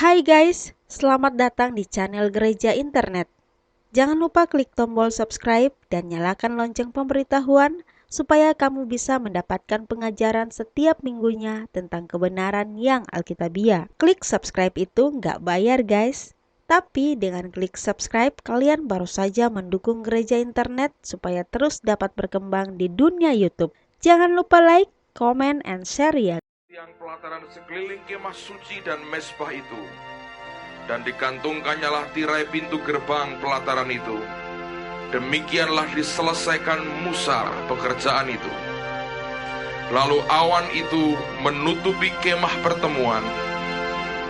Hai guys, selamat datang di channel Gereja Internet. Jangan lupa klik tombol subscribe dan nyalakan lonceng pemberitahuan supaya kamu bisa mendapatkan pengajaran setiap minggunya tentang kebenaran yang alkitabiah. Klik subscribe itu nggak bayar guys, tapi dengan klik subscribe kalian baru saja mendukung Gereja Internet supaya terus dapat berkembang di dunia YouTube. Jangan lupa like, comment, and share ya. Yang pelataran sekeliling kemah suci dan mezbah itu, dan dikantungkannyalah tirai pintu gerbang pelataran itu. Demikianlah diselesaikan Musa pekerjaan itu. Lalu awan itu menutupi kemah pertemuan,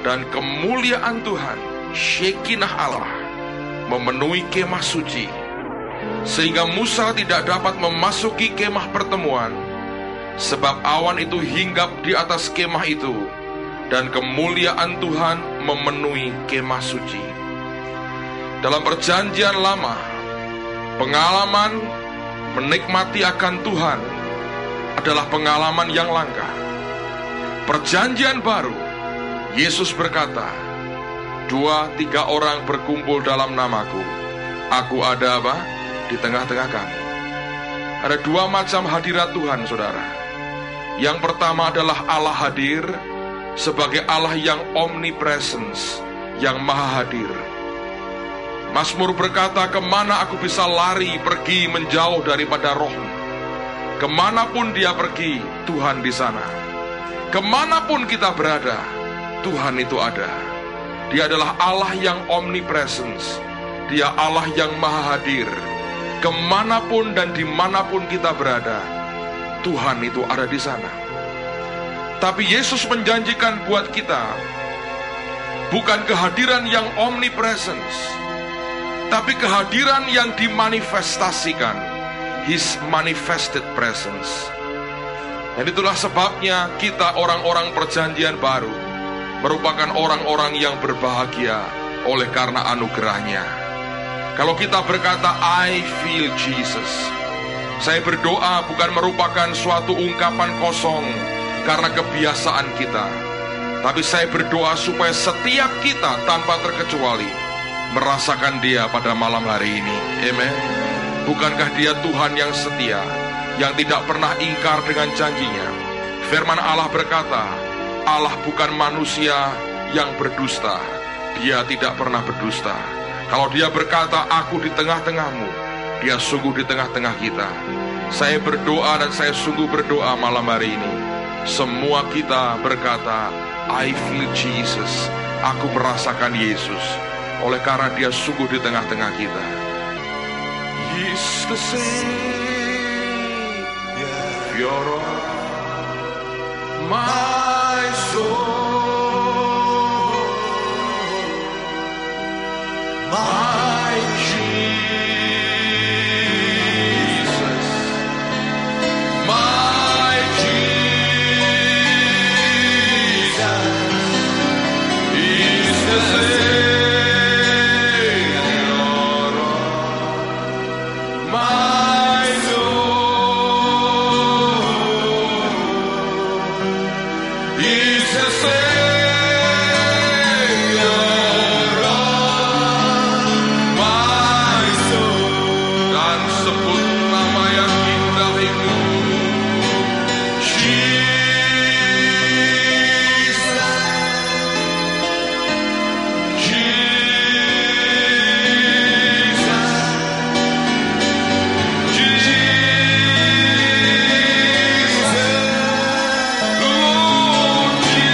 dan kemuliaan Tuhan, Shekinah Allah, memenuhi kemah suci, sehingga Musa tidak dapat memasuki kemah pertemuan, sebab awan itu hinggap di atas kemah itu, dan kemuliaan Tuhan memenuhi kemah suci. Dalam perjanjian lama, pengalaman menikmati akan Tuhan adalah pengalaman yang langka. Perjanjian baru, Yesus berkata, 2-3 orang berkumpul dalam namaku, aku ada apa? Di tengah-tengah kamu. Ada 2 macam hadirat Tuhan, saudara. Yang pertama adalah Allah hadir sebagai Allah yang omnipresence, yang maha hadir. Mazmur berkata, kemana aku bisa lari pergi menjauh daripada Roh-Mu? Kemanapun dia pergi, Tuhan di sana. Kemanapun kita berada, Tuhan itu ada. Dia adalah Allah yang omnipresence. Dia Allah yang maha hadir. Kemanapun dan dimanapun kita berada, Tuhan itu ada di sana. Tapi Yesus menjanjikan buat kita bukan kehadiran yang omnipresence, tapi kehadiran yang dimanifestasikan, His manifested presence. Dan itulah sebabnya kita orang-orang perjanjian baru merupakan orang-orang yang berbahagia oleh karena anugerahnya. Kalau kita berkata, I feel Jesus, saya berdoa bukan merupakan suatu ungkapan kosong karena kebiasaan kita, tapi saya berdoa supaya setiap kita tanpa terkecuali merasakan Dia pada malam hari ini. Amen. Bukankah Dia Tuhan yang setia, yang tidak pernah ingkar dengan janjinya? Firman Allah berkata, Allah bukan manusia yang berdusta. Dia tidak pernah berdusta. Kalau Dia berkata, aku di tengah-tengahmu, Dia sungguh di tengah-tengah kita. Saya berdoa dan saya sungguh berdoa malam hari ini, semua kita berkata, I feel Jesus. Aku merasakan Yesus, oleh karena Dia sungguh di tengah-tengah kita. He's the Savior of my soul, my Jesus, my Jesus is the Savior of my soul. He's the Savior of my soul. Dan sebut nama yang indah itu, Jesus, Jesus, Jesus, Lord Jesus.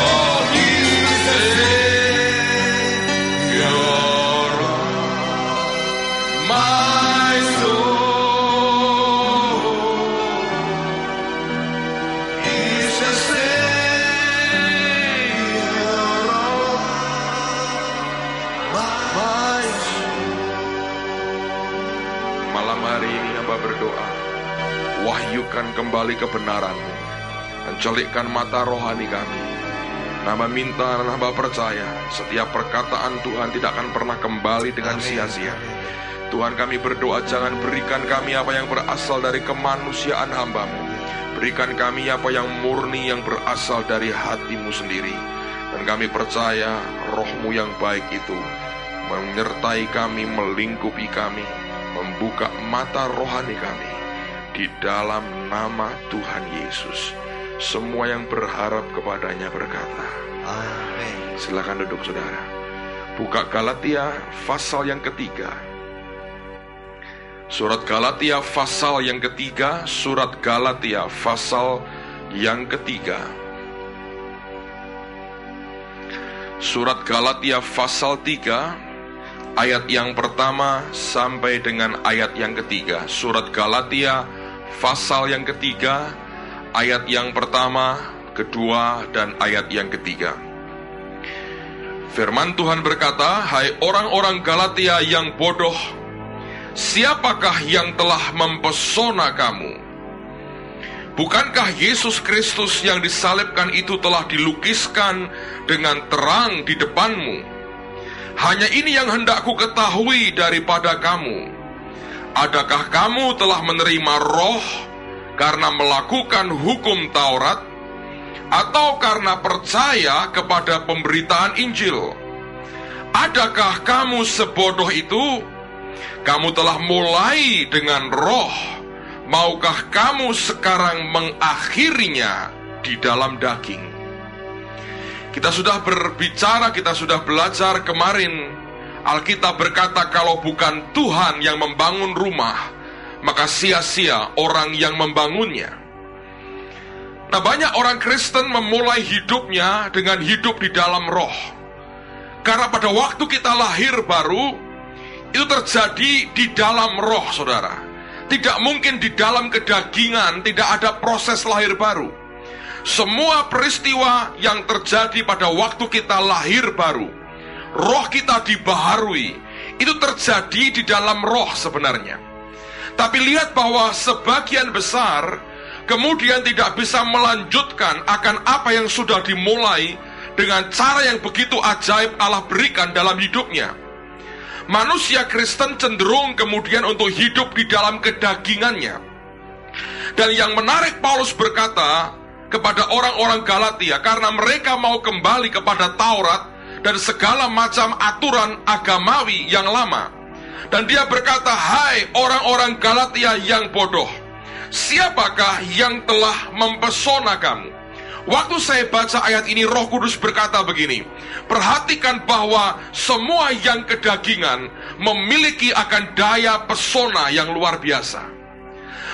Oh, He's the Savior of my soul. He's the Savior of my soul. Malam hari ini hamba berdoa, wahyukan kembali kebenaran-Mu, mencelikkan mata rohani kami. Hamba minta dan hamba percaya setiap perkataan Tuhan tidak akan pernah kembali dengan sia-sia. Tuhan, kami berdoa, jangan berikan kami apa yang berasal dari kemanusiaan hamba-Mu. Berikan kami apa yang murni, yang berasal dari hati-Mu sendiri. Dan kami percaya Roh-Mu yang baik itu menyertai kami, melingkupi kami, membuka mata rohani kami. Di dalam nama Tuhan Yesus, semua yang berharap kepadanya berkata, amin. Silakan duduk saudara. Buka Galatia pasal yang ketiga. Surat Galatia pasal yang ketiga. Surat Galatia pasal yang ketiga. Surat Galatia pasal 3 ayat yang pertama sampai dengan ayat yang ketiga. Surat Galatia pasal yang ketiga, ayat yang pertama, kedua, dan ayat yang ketiga. Firman Tuhan berkata, hai orang-orang Galatia yang bodoh, siapakah yang telah mempesona kamu? Bukankah Yesus Kristus yang disalibkan itu telah dilukiskan dengan terang di depanmu? Hanya ini yang hendak ku ketahui daripada kamu. Adakah kamu telah menerima Roh karena melakukan hukum Taurat, atau karena percaya kepada pemberitaan Injil? Adakah kamu sebodoh itu? Kamu telah mulai dengan Roh, maukah kamu sekarang mengakhirinya di dalam daging? Kita sudah berbicara, kita sudah belajar kemarin. Alkitab berkata kalau bukan Tuhan yang membangun rumah, maka sia-sia orang yang membangunnya. Nah, banyak orang Kristen memulai hidupnya dengan hidup di dalam roh. Karena pada waktu kita lahir baru, itu terjadi di dalam roh, saudara. Tidak mungkin di dalam kedagingan, tidak ada proses lahir baru. Semua peristiwa yang terjadi pada waktu kita lahir baru, roh kita dibaharui, itu terjadi di dalam roh sebenarnya. Tapi lihat bahwa sebagian besar kemudian tidak bisa melanjutkan akan apa yang sudah dimulai dengan cara yang begitu ajaib Allah berikan dalam hidupnya. Manusia Kristen cenderung kemudian untuk hidup di dalam kedagingannya. Dan yang menarik, Paulus berkata kepada orang-orang Galatia, karena mereka mau kembali kepada Taurat dan segala macam aturan agamawi yang lama. Dan dia berkata, hai orang-orang Galatia yang bodoh, siapakah yang telah mempesona kamu? Waktu saya baca ayat ini, Roh Kudus berkata begini, perhatikan bahwa semua yang kedagingan memiliki akan daya pesona yang luar biasa.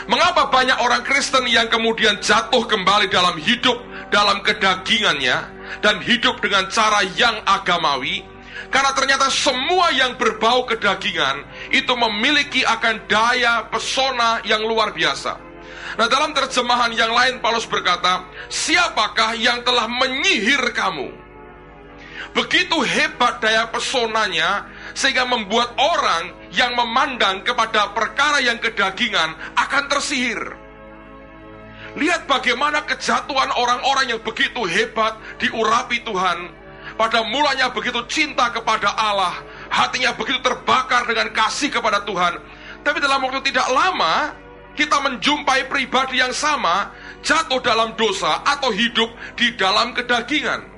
Mengapa banyak orang Kristen yang kemudian jatuh kembali dalam hidup dalam kedagingannya dan hidup dengan cara yang agamawi? Karena ternyata semua yang berbau kedagingan itu memiliki akan daya pesona yang luar biasa. Nah, dalam terjemahan yang lain Paulus berkata, siapakah yang telah menyihir kamu? Begitu hebat daya pesonanya sehingga membuat orang yang memandang kepada perkara yang kedagingan akan tersihir. Lihat bagaimana kejatuhan orang-orang yang begitu hebat diurapi Tuhan. Pada mulanya begitu cinta kepada Allah, hatinya begitu terbakar dengan kasih kepada Tuhan. Tapi dalam waktu tidak lama, kita menjumpai pribadi yang sama jatuh dalam dosa atau hidup di dalam kedagingan.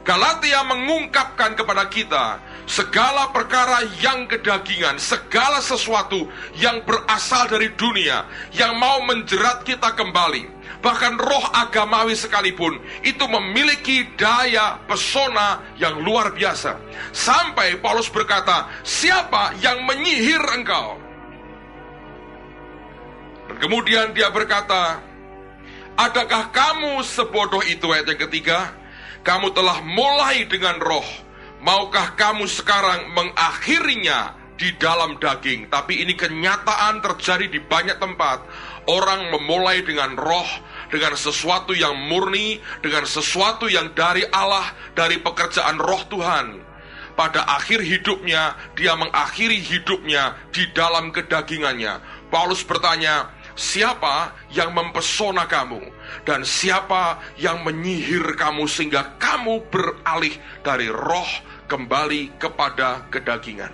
Galatia mengungkapkan kepada kita segala perkara yang kedagingan, segala sesuatu yang berasal dari dunia, yang mau menjerat kita kembali. Bahkan roh agamawi sekalipun, itu memiliki daya pesona yang luar biasa. Sampai Paulus berkata, siapa yang menyihir engkau? Dan kemudian dia berkata, adakah kamu sebodoh itu? Ayat yang ketiga, kamu telah mulai dengan roh, maukah kamu sekarang mengakhirinya di dalam daging? Tapi ini kenyataan terjadi di banyak tempat. Orang memulai dengan roh, dengan sesuatu yang murni, dengan sesuatu yang dari Allah, dari pekerjaan roh Tuhan. Pada akhir hidupnya, dia mengakhiri hidupnya di dalam kedagingannya. Paulus bertanya, siapa yang mempesona kamu? Dan siapa yang menyihir kamu sehingga kamu beralih dari roh kembali kepada kedagingan?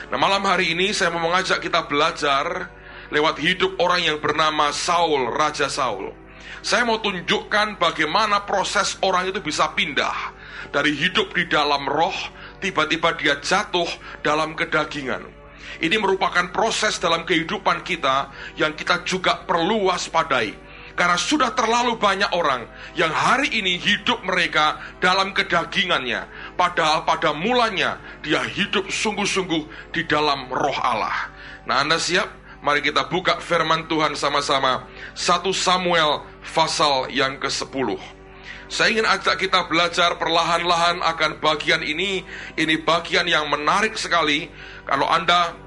Nah, malam hari ini saya mau mengajak kita belajar lewat hidup orang yang bernama Saul, Raja Saul. Saya mau tunjukkan bagaimana proses orang itu bisa pindah dari hidup di dalam roh, tiba-tiba dia jatuh dalam kedagingan. Ini merupakan proses dalam kehidupan kita yang kita juga perlu waspadai. Karena sudah terlalu banyak orang yang hari ini hidup mereka dalam kedagingannya, padahal pada mulanya dia hidup sungguh-sungguh di dalam roh Allah. Nah, Anda siap? Mari kita buka firman Tuhan sama-sama. 1 Samuel pasal yang ke-10. Saya ingin ajak kita belajar perlahan-lahan akan bagian ini. Ini bagian yang menarik sekali. Kalau Anda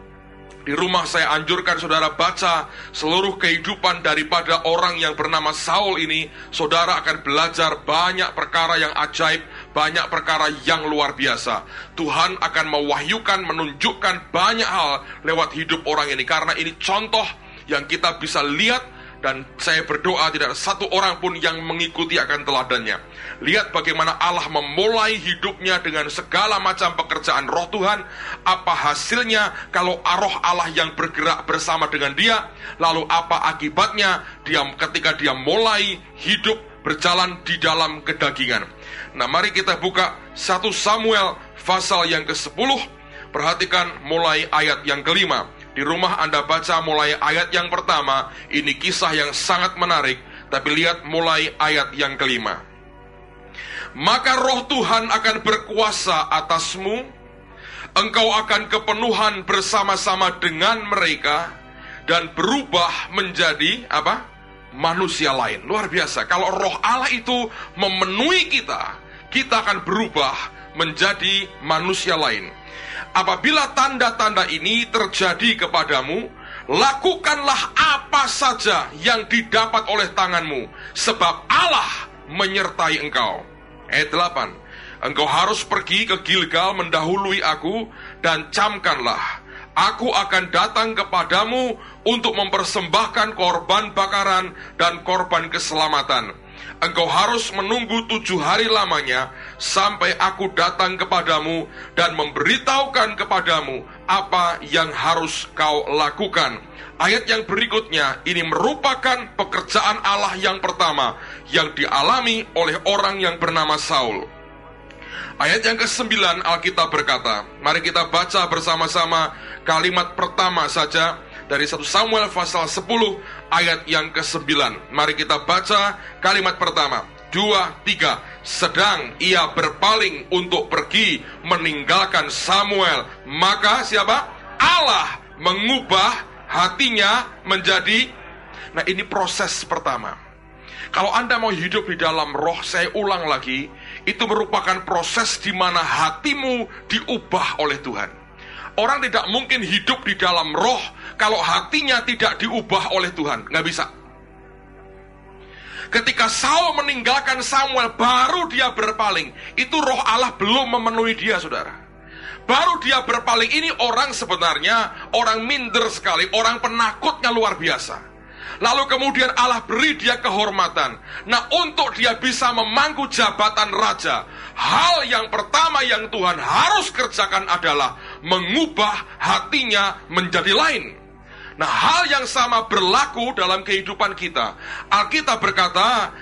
di rumah, saya anjurkan saudara baca seluruh kehidupan daripada orang yang bernama Saul ini. Saudara akan belajar banyak perkara yang ajaib, banyak perkara yang luar biasa. Tuhan akan mewahyukan, menunjukkan banyak hal lewat hidup orang ini. Karena ini contoh yang kita bisa lihat. Dan saya berdoa tidak ada satu orang pun yang mengikuti akan teladannya. Lihat bagaimana Allah memulai hidupnya dengan segala macam pekerjaan roh Tuhan. Apa hasilnya kalau roh Allah yang bergerak bersama dengan dia. Lalu apa akibatnya ketika dia mulai hidup berjalan di dalam kedagingan. Nah, mari kita buka 1 Samuel pasal yang ke-10. Perhatikan mulai ayat yang ke-5. Di rumah Anda baca mulai ayat yang pertama. Ini kisah yang sangat menarik. Tapi lihat mulai ayat yang ke-5. Maka roh Tuhan akan berkuasa atasmu. Engkau akan kepenuhan bersama-sama dengan mereka. Dan berubah menjadi apa? Manusia lain. Luar biasa. Kalau roh Allah itu memenuhi kita, kita akan berubah menjadi manusia lain. Apabila tanda-tanda ini terjadi kepadamu, lakukanlah apa saja yang didapat oleh tanganmu, sebab Allah menyertai engkau. Ayat 8. Engkau harus pergi ke Gilgal mendahului aku, dan camkanlah, aku akan datang kepadamu untuk mempersembahkan korban bakaran dan korban keselamatan. Engkau harus menunggu 7 hari lamanya sampai aku datang kepadamu dan memberitahukan kepadamu apa yang harus kau lakukan. Ayat yang berikutnya ini merupakan pekerjaan Allah yang pertama yang dialami oleh orang yang bernama Saul. Ayat yang ke-9 Alkitab berkata, mari kita baca bersama-sama kalimat pertama saja dari 1 Samuel pasal 10 ayat yang ke-9. Mari kita baca kalimat pertama. 2, 3. Sedang ia berpaling untuk pergi meninggalkan Samuel, maka siapa? Allah mengubah hatinya menjadi. Nah, ini proses pertama. Kalau Anda mau hidup di dalam roh, saya ulang lagi, itu merupakan proses di mana hatimu diubah oleh Tuhan. Orang tidak mungkin hidup di dalam roh kalau hatinya tidak diubah oleh Tuhan. Nggak bisa. Ketika Saul meninggalkan Samuel, baru dia berpaling. Itu roh Allah belum memenuhi dia, saudara. Baru dia berpaling. Ini orang sebenarnya orang minder sekali, orang penakutnya luar biasa. Lalu kemudian Allah beri dia kehormatan. Nah, untuk dia bisa memangku jabatan raja, hal yang pertama yang Tuhan harus kerjakan adalah mengubah hatinya menjadi lain. Nah, hal yang sama berlaku dalam kehidupan kita. Alkitab berkata,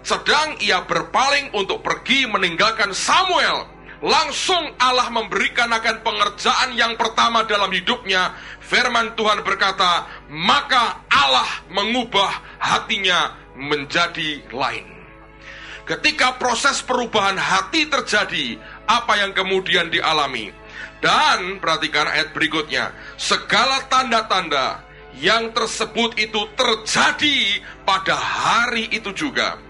sedang ia berpaling untuk pergi meninggalkan Samuel, langsung Allah memberikan akan pengerjaan yang pertama dalam hidupnya. Firman Tuhan berkata, maka Allah mengubah hatinya menjadi lain. Ketika proses perubahan hati terjadi, apa yang kemudian dialami? Dan perhatikan ayat berikutnya, segala tanda-tanda yang tersebut itu terjadi pada hari itu juga.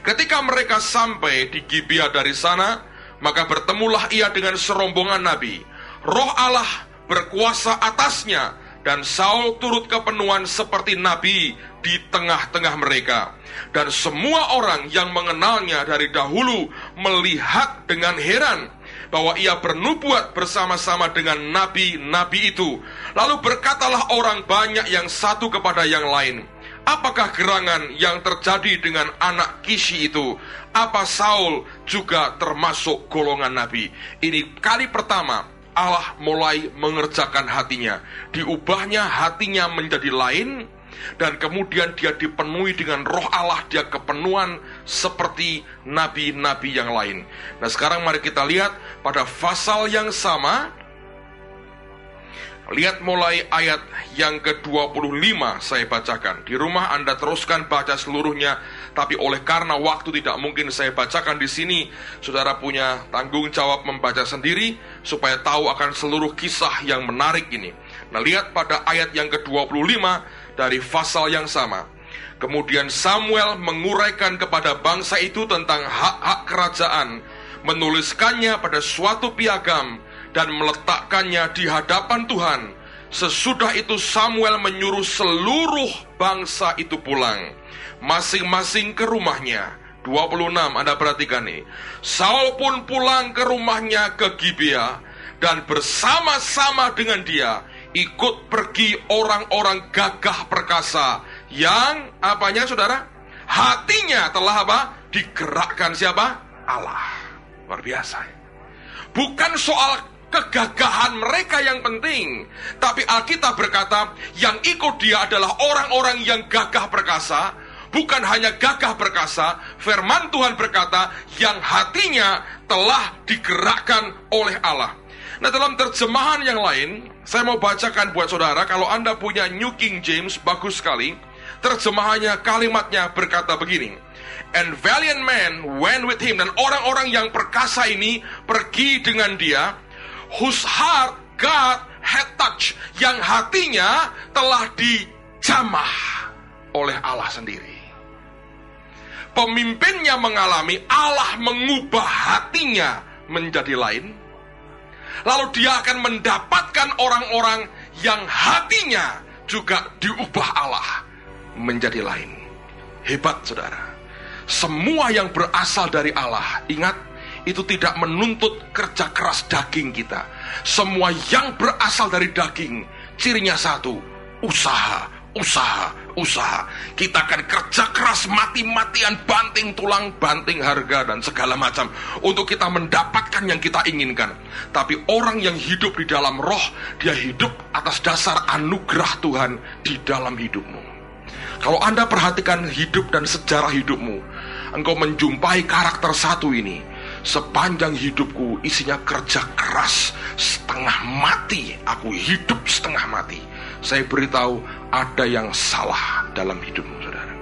Ketika mereka sampai di Gibea dari sana, maka bertemulah ia dengan serombongan nabi. Roh Allah berkuasa atasnya, dan Saul turut kepenuhan seperti nabi di tengah-tengah mereka. Dan semua orang yang mengenalnya dari dahulu melihat dengan heran bahwa ia bernubuat bersama-sama dengan nabi-nabi itu. Lalu berkatalah orang banyak yang satu kepada yang lain, apakah gerangan yang terjadi dengan anak Kishi itu? Apa Saul juga termasuk golongan nabi? Ini kali pertama Allah mulai mengerjakan hatinya. Diubahnya hatinya menjadi lain. dan kemudian dia dipenuhi dengan roh Allah, dia kepenuhan seperti nabi-nabi yang lain. Nah sekarang mari kita lihat pada pasal yang sama. Lihat mulai ayat yang ke-25 saya bacakan. Di rumah Anda teruskan baca seluruhnya, tapi oleh karena waktu tidak mungkin saya bacakan di sini. Saudara punya tanggung jawab membaca sendiri supaya tahu akan seluruh kisah yang menarik ini. Nah, lihat pada ayat yang ke-25 dari pasal yang sama. Kemudian Samuel menguraikan kepada bangsa itu tentang hak-hak kerajaan, menuliskannya pada suatu piagam dan meletakkannya di hadapan Tuhan. Sesudah itu Samuel menyuruh seluruh bangsa itu pulang, masing-masing ke rumahnya. 26, Anda perhatikan nih. Saul pun pulang ke rumahnya ke Gibea, dan bersama-sama dengan dia ikut pergi orang-orang gagah perkasa yang apanya saudara? Hatinya telah apa? Digerakkan siapa? Allah. Luar biasa. Bukan soal kegagahan mereka yang penting, tapi Alkitab berkata yang ikut dia adalah orang-orang yang gagah perkasa. Bukan hanya gagah perkasa, firman Tuhan berkata yang hatinya telah digerakkan oleh Allah. Nah, dalam terjemahan yang lain, saya mau bacakan buat saudara. Kalau Anda punya New King James, bagus sekali. Terjemahannya, kalimatnya berkata begini. And valiant men went with him. Dan orang-orang yang perkasa ini pergi dengan dia, whose heart God had touched, yang hatinya telah dijamah oleh Allah sendiri. Pemimpinnya mengalami Allah mengubah hatinya menjadi lain. Lalu dia akan mendapatkan orang-orang yang hatinya juga diubah Allah menjadi lain. Hebat saudara. Semua yang berasal dari Allah, ingat, itu tidak menuntut kerja keras daging kita. Semua yang berasal dari daging, cirinya satu, usaha. Kita akan kerja keras mati-matian, banting tulang, banting harga, dan segala macam untuk kita mendapatkan yang kita inginkan. Tapi orang yang hidup di dalam roh, dia hidup atas dasar anugerah Tuhan di dalam hidupmu. Kalau Anda perhatikan hidup dan sejarah hidupmu, engkau menjumpai karakter satu ini. Sepanjang hidupku isinya kerja keras, setengah mati, aku hidup setengah mati. Saya beritahu, ada yang salah dalam hidupmu, saudara.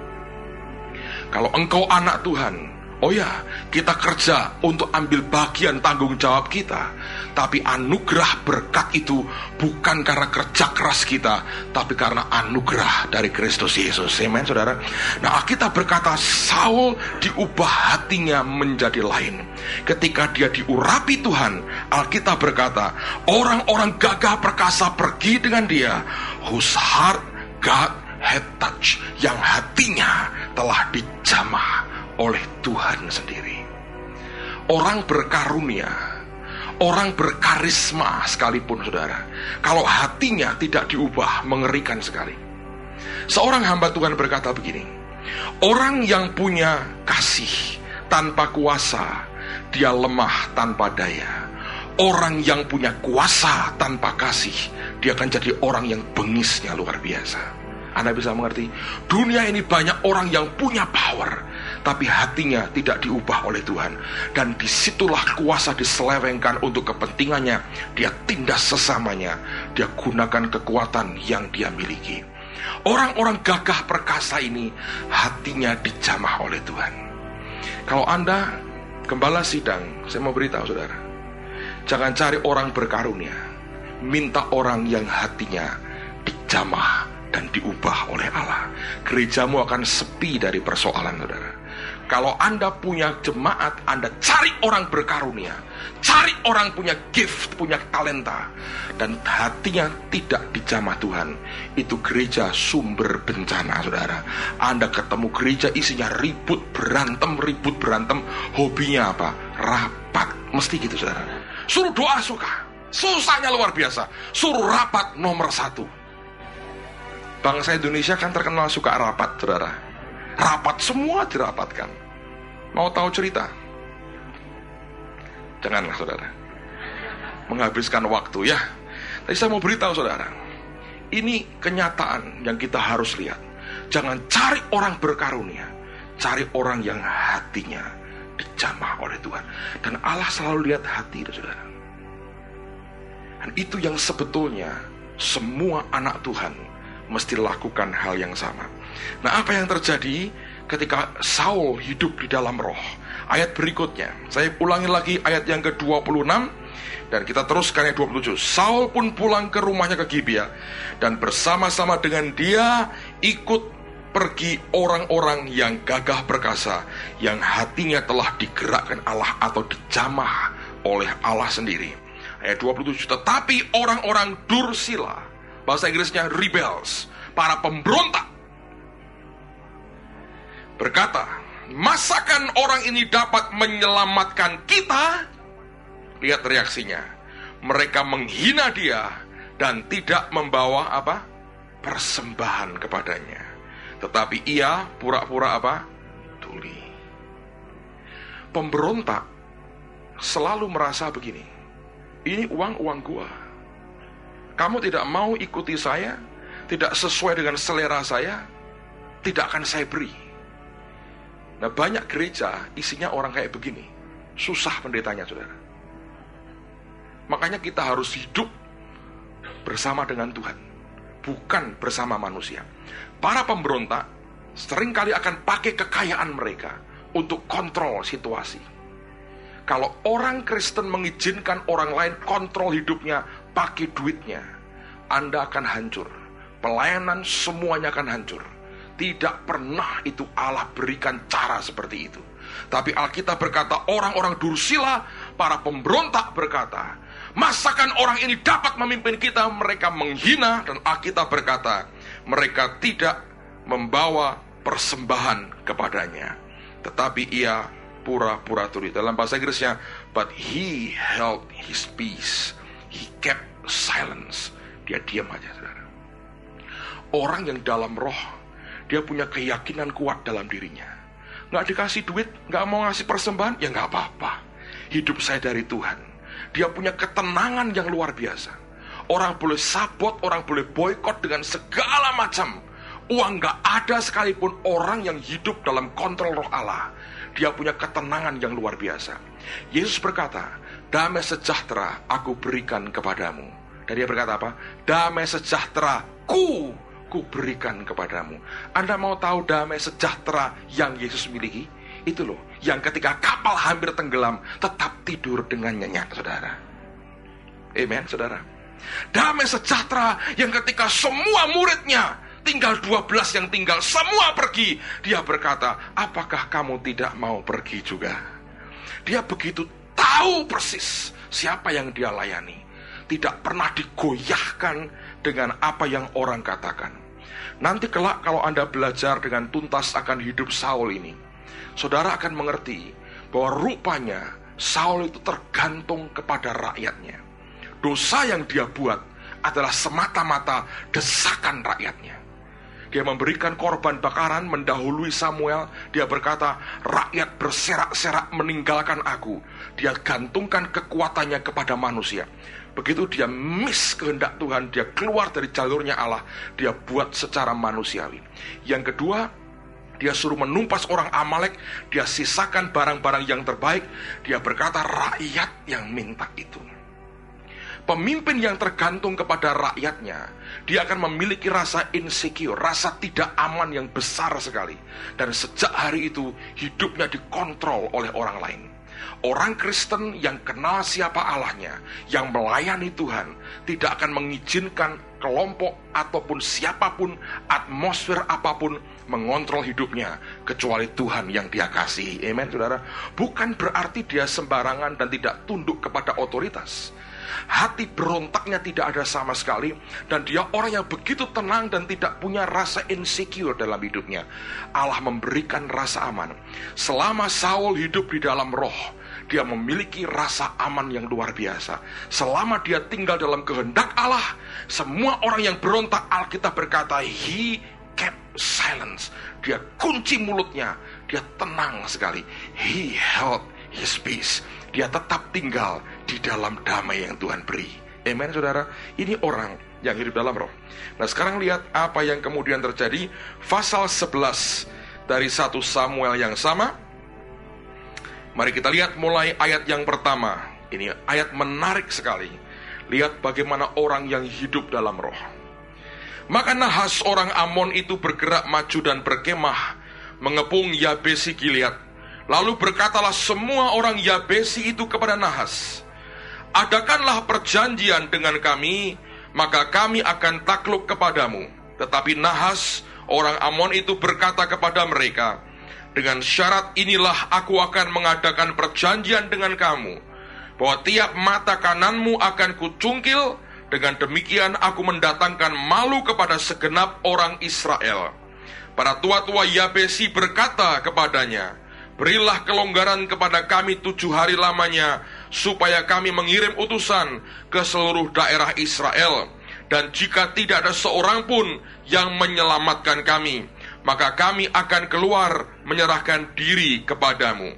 Kalau engkau anak Tuhan, oh ya, kita kerja untuk ambil bagian tanggung jawab kita. Tapi anugerah berkat itu bukan karena kerja keras kita, tapi karena anugerah dari Kristus Yesus. Amen, saudara. Nah, Alkitab berkata Saul diubah hatinya menjadi lain. Ketika dia diurapi Tuhan, Alkitab berkata orang-orang gagah perkasa pergi dengan dia, whose heart God had touched, yang hatinya telah dijamah oleh Tuhan sendiri. Orang berkarunia, orang berkarisma sekalipun, saudara, kalau hatinya tidak diubah, mengerikan sekali. Seorang hamba Tuhan berkata begini, orang yang punya kasih tanpa kuasa, dia lemah tanpa daya. Orang yang punya kuasa tanpa kasih, dia akan jadi orang yang bengisnya luar biasa. Anda bisa mengerti, dunia ini banyak orang yang punya power, tapi hatinya tidak diubah oleh Tuhan. Dan disitulah kuasa diselewengkan untuk kepentingannya. Dia tindas sesamanya, dia gunakan kekuatan yang dia miliki. Orang-orang gagah perkasa ini hatinya dijamah oleh Tuhan. Kalau Anda gembala sidang, saya mau beritahu saudara, jangan cari orang berkarunia, minta orang yang hatinya dijamah dan diubah oleh Allah. Gerejamu akan sepi dari persoalan, saudara. Kalau Anda punya jemaat, Anda cari orang berkarunia, cari orang punya gift, punya talenta, dan hatinya tidak dijamah Tuhan, itu gereja sumber bencana, saudara. Anda ketemu gereja isinya ribut berantem, hobinya apa? Rapat, mesti gitu, saudara. Suruh doa suka, susahnya luar biasa. Suruh rapat nomor 1. Bangsa Indonesia kan terkenal suka rapat, saudara. Rapat, semua dirapatkan. Mau tahu cerita? Janganlah, saudara, menghabiskan waktu ya. Tapi saya mau beritahu saudara, Ini kenyataan yang kita harus lihat. Jangan cari orang berkarunia, cari orang yang hatinya dijamah oleh Tuhan. Dan Allah selalu lihat hati, saudara. Dan itu yang sebetulnya semua anak Tuhan mesti lakukan hal yang sama. Nah, apa yang terjadi ketika Saul hidup di dalam roh? Ayat berikutnya, saya ulangi lagi ayat yang ke-26, dan kita teruskan ayat 27. Saul pun pulang ke rumahnya ke Gibea, dan bersama-sama dengan dia ikut pergi orang-orang yang gagah perkasa, yang hatinya telah digerakkan Allah atau dijamah oleh Allah sendiri. Ayat 27, tetapi orang-orang dursila, bahasa Inggrisnya rebels, para pemberontak, berkata, masakan orang ini dapat menyelamatkan kita? Lihat reaksinya. Mereka menghina dia dan tidak membawa apa? Persembahan kepadanya. Tetapi ia pura-pura apa? Tuli. Pemberontak selalu merasa begini. Ini uang gua. Kamu tidak mau ikuti saya, tidak sesuai dengan selera saya, tidak akan saya beri. Nah, banyak gereja isinya orang kayak begini. Susah pendetanya, saudara. Makanya kita harus hidup bersama dengan Tuhan, bukan bersama manusia. Para pemberontak seringkali akan pakai kekayaan mereka untuk kontrol situasi. Kalau orang Kristen mengizinkan orang lain kontrol hidupnya pakai duitnya, Anda akan hancur. Pelayanan semuanya akan hancur. Tidak pernah itu Allah berikan cara seperti itu. Tapi Alkitab berkata, orang-orang dursila, para pemberontak berkata, masakan orang ini dapat memimpin kita? Mereka menghina, dan Alkitab berkata, mereka tidak membawa persembahan kepadanya, tetapi ia pura-pura tuli. Dalam bahasa Inggrisnya, but he held his peace, he kept silence. Dia diam aja, saudara. Orang yang dalam roh, dia punya keyakinan kuat dalam dirinya. Nggak dikasih duit, nggak mau ngasih persembahan, ya nggak apa-apa. Hidup saya dari Tuhan. Dia punya ketenangan yang luar biasa. Orang boleh sabot, orang boleh boykot dengan segala macam. Uang nggak ada sekalipun orang yang hidup dalam kontrol roh Allah. Dia punya ketenangan yang luar biasa. Yesus berkata, damai sejahtera aku berikan kepadamu. Dan dia berkata apa? Damai sejahtera ku berikan kepadamu. Anda mau tahu damai sejahtera yang Yesus miliki? Itu loh, yang ketika kapal hampir tenggelam, tetap tidur dengan nyenyak, saudara. Amen, saudara. Damai sejahtera yang ketika semua muridnya, tinggal 12 yang tinggal, semua pergi, dia berkata, apakah kamu tidak mau pergi juga? Dia begitu tahu persis siapa yang dia layani. Tidak pernah digoyahkan dengan apa yang orang katakan. Nanti kelak kalau Anda belajar dengan tuntas akan hidup Saul ini, saudara akan mengerti bahwa rupanya Saul itu tergantung kepada rakyatnya. Dosa yang dia buat adalah semata-mata desakan rakyatnya. Dia memberikan korban bakaran mendahului Samuel. Dia berkata, rakyat berserak-serak meninggalkan aku. Dia gantungkan kekuatannya kepada manusia. Begitu dia miss kehendak Tuhan, dia keluar dari jalurnya Allah, dia buat secara manusiawi. Yang kedua, dia suruh menumpas orang Amalek, dia sisakan barang-barang yang terbaik. Dia berkata, rakyat yang minta itu. Pemimpin yang tergantung kepada rakyatnya, dia akan memiliki rasa insecure, rasa tidak aman yang besar sekali. Dan sejak hari itu, hidupnya dikontrol oleh orang lain. Orang Kristen yang kenal siapa Allahnya, yang melayani Tuhan, tidak akan mengizinkan kelompok ataupun siapapun, atmosfer apapun mengontrol hidupnya, kecuali Tuhan yang dia kasihi. Amen, saudara. Bukan berarti dia sembarangan dan tidak tunduk kepada otoritas. Hati berontaknya tidak ada sama sekali, dan dia orang yang begitu tenang dan tidak punya rasa insecure dalam hidupnya. Allah memberikan rasa aman. Selama Saul hidup di dalam roh, dia memiliki rasa aman yang luar biasa. Selama dia tinggal dalam kehendak Allah, semua orang yang berontak, Alkitab berkata, he kept silence. Dia kunci mulutnya, dia tenang sekali. He held his peace. Dia tetap tinggal di dalam damai yang Tuhan beri. Amen, saudara. Ini orang yang hidup dalam roh. Nah sekarang lihat apa yang kemudian terjadi. Pasal 11 dari 1 Samuel yang sama. Mari kita lihat mulai ayat yang pertama. Ini ayat menarik sekali. Lihat bagaimana orang yang hidup dalam roh. Maka Nahas orang Amon itu bergerak maju dan berkemah mengepung Yabesi Gilead. Lalu berkatalah semua orang Yabesi itu kepada Nahas, adakanlah perjanjian dengan kami, maka kami akan takluk kepadamu. Tetapi Nahas orang Amon itu berkata kepada mereka, dengan syarat inilah aku akan mengadakan perjanjian dengan kamu, bahwa tiap mata kananmu akan kucungkil. Dengan demikian aku mendatangkan malu kepada segenap orang Israel. Para tua-tua Yabesi berkata kepadanya, berilah kelonggaran kepada kami 7 hari lamanya, supaya kami mengirim utusan ke seluruh daerah Israel. Dan jika tidak ada seorang pun yang menyelamatkan kami, maka kami akan keluar menyerahkan diri kepadamu.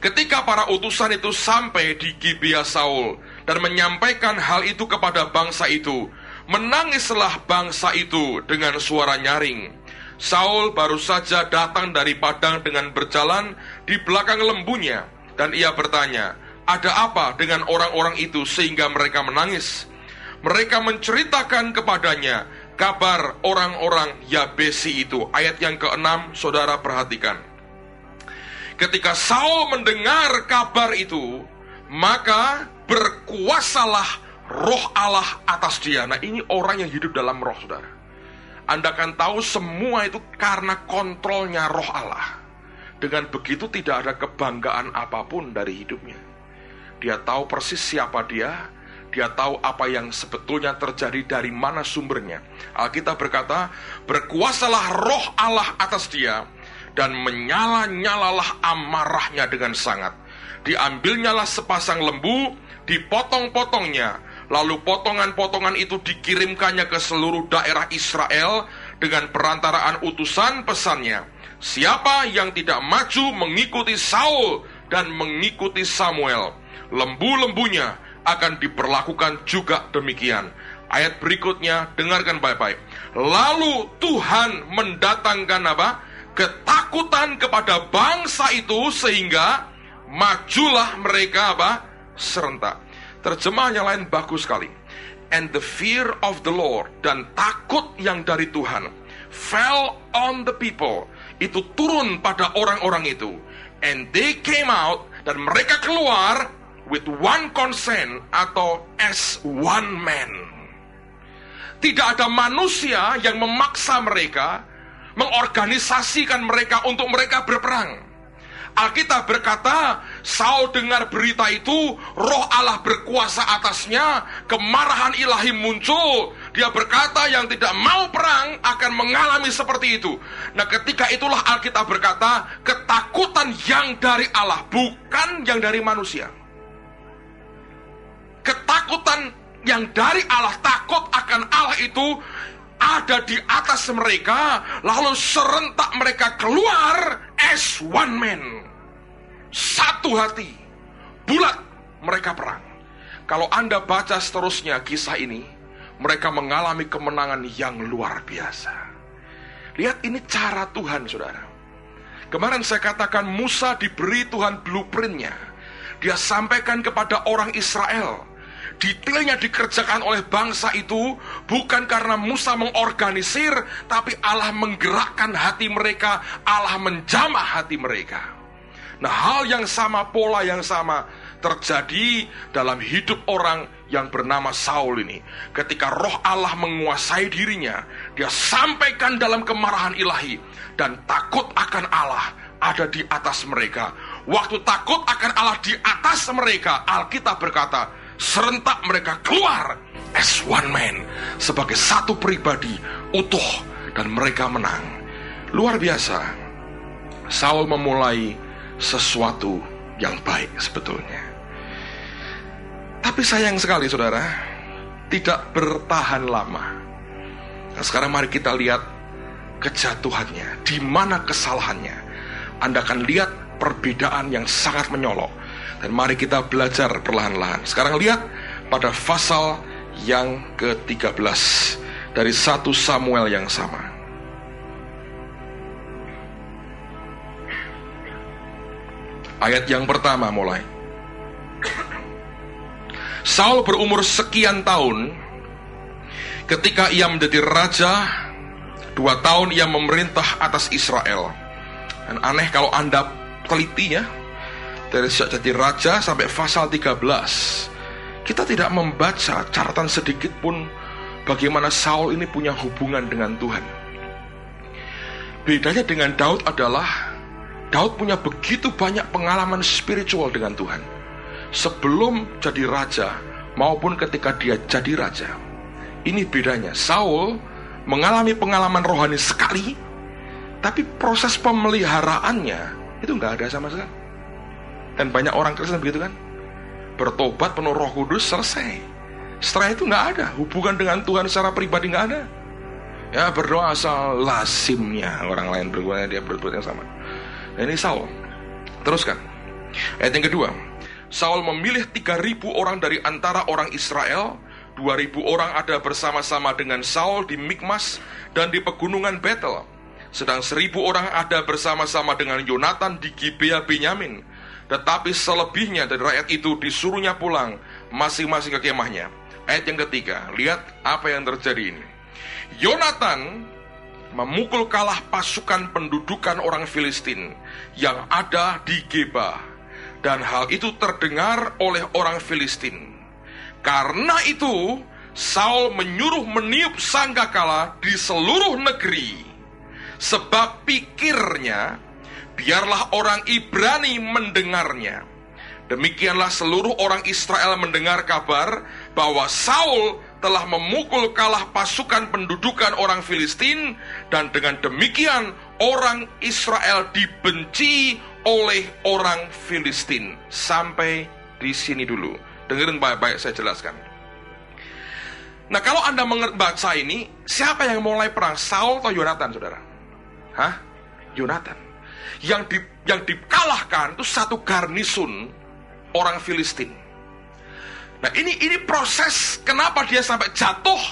Ketika para utusan itu sampai di Gibea Saul dan menyampaikan hal itu kepada bangsa itu, menangislah bangsa itu dengan suara nyaring. Saul baru saja datang dari padang dengan berjalan di belakang lembunya, dan ia bertanya, ada apa dengan orang-orang itu sehingga mereka menangis? Mereka menceritakan kepadanya kabar orang-orang Yabesi itu. Ayat yang ke-6, saudara perhatikan. Ketika Saul mendengar kabar itu, maka berkuasalah roh Allah atas dia. Nah ini orang yang hidup dalam roh, saudara. Anda akan tahu semua itu karena kontrolnya roh Allah. Dengan begitu tidak ada kebanggaan apapun dari hidupnya. Dia tahu persis siapa dia. Dia tahu apa yang sebetulnya terjadi, dari mana sumbernya. Alkitab berkata, berkuasalah roh Allah atas dia, dan menyala-nyalalah amarahnya dengan sangat. Diambilnyalah sepasang lembu, dipotong-potongnya, lalu potongan-potongan itu dikirimkannya ke seluruh daerah Israel dengan perantaraan utusan pesannya. Siapa yang tidak maju mengikuti Saul dan mengikuti Samuel, lembu-lembunya akan diperlakukan juga demikian. Ayat berikutnya, dengarkan baik-baik. Lalu Tuhan mendatangkan apa? Ketakutan kepada bangsa itu sehingga majulah mereka apa? Serentak. Terjemahan yang lain bagus sekali. And the fear of the Lord, dan takut yang dari Tuhan, fell on the people, itu turun pada orang-orang itu. And they came out, dan mereka keluar with one consent, atau as one man. Tidak ada manusia yang memaksa mereka, mengorganisasikan mereka untuk mereka berperang. Alkitab berkata, Saul dengar berita itu, roh Allah berkuasa atasnya, kemarahan ilahi muncul. Dia berkata yang tidak mau perang akan mengalami seperti itu. Nah ketika itulah Alkitab berkata, ketakutan yang dari Allah, bukan yang dari manusia. Ketakutan yang dari Allah, takut akan Allah itu ada di atas mereka, lalu serentak mereka keluar as one man. Satu hati, bulat mereka perang. Kalau Anda baca seterusnya kisah ini, mereka mengalami kemenangan yang luar biasa. Lihat ini cara Tuhan, saudara. Kemarin saya katakan Musa diberi Tuhan blueprintnya. Dia sampaikan kepada orang Israel. Detailnya dikerjakan oleh bangsa itu bukan karena Musa mengorganisir, tapi Allah menggerakkan hati mereka, Allah menjamah hati mereka. Nah hal yang sama, pola yang sama terjadi dalam hidup orang yang bernama Saul ini. Ketika roh Allah menguasai dirinya, dia sampaikan dalam kemarahan ilahi, dan takut akan Allah ada di atas mereka. Waktu takut akan Allah di atas mereka, Alkitab berkata, serentak mereka keluar as one man, sebagai satu pribadi utuh, dan mereka menang. Luar biasa. Saul memulai sesuatu yang baik sebetulnya. Tapi sayang sekali saudara, tidak bertahan lama. Nah, sekarang mari kita lihat kejatuhannya, di mana kesalahannya. Anda akan lihat perbedaan yang sangat menyolok. Dan mari kita belajar perlahan-lahan. Sekarang lihat pada pasal yang ke-13 dari 1 Samuel yang sama. Ayat yang pertama mulai. Saul berumur sekian tahun ketika ia menjadi raja. 2 tahun ia memerintah atas Israel. Dan aneh kalau Anda teliti ya, dari sejak jadi raja sampai pasal 13, kita tidak membaca catatan sedikit pun bagaimana Saul ini punya hubungan dengan Tuhan. Bedanya dengan Daud adalah Daud punya begitu banyak pengalaman spiritual dengan Tuhan sebelum jadi raja maupun ketika dia jadi raja. Ini bedanya. Saul mengalami pengalaman rohani sekali, tapi proses pemeliharaannya itu nggak ada sama sekali. Dan banyak orang Kristen begitu kan, bertobat penuh Roh Kudus, selesai. Setelah itu nggak ada hubungan dengan Tuhan secara pribadi, nggak ada. Ya berdoa asal lazimnya orang lain berdoa, dia berbuat yang sama. Nah, ini Saul. Teruskan ayat yang kedua. Saul memilih 3.000 orang dari antara orang Israel. 2.000 orang ada bersama-sama dengan Saul di Mikmas dan di pegunungan Betel. Sedang 1.000 orang ada bersama-sama dengan Yonatan di Gibea Benyamin. Tetapi selebihnya dari rakyat itu disuruhnya pulang masing-masing ke kemahnya. Ayat yang ketiga, lihat apa yang terjadi ini. Yonatan memukul kalah pasukan pendudukan orang Filistin yang ada di Geba, dan hal itu terdengar oleh orang Filistin. Karena itu Saul menyuruh meniup sangkakala di seluruh negeri, sebab pikirnya, biarlah orang Ibrani mendengarnya. Demikianlah seluruh orang Israel mendengar kabar bahwa Saul telah memukul kalah pasukan pendudukan orang Filistin, dan dengan demikian orang Israel dibenci oleh orang Filistin. Sampai di sini dulu. Dengerin baik-baik, saya jelaskan. Nah, kalau Anda membaca ini, siapa yang mulai perang, Saul atau Yonatan, saudara? Hah? Yonatan. Yang dikalahkan itu satu garnison orang Filistin. Nah, ini proses kenapa dia sampai jatuh,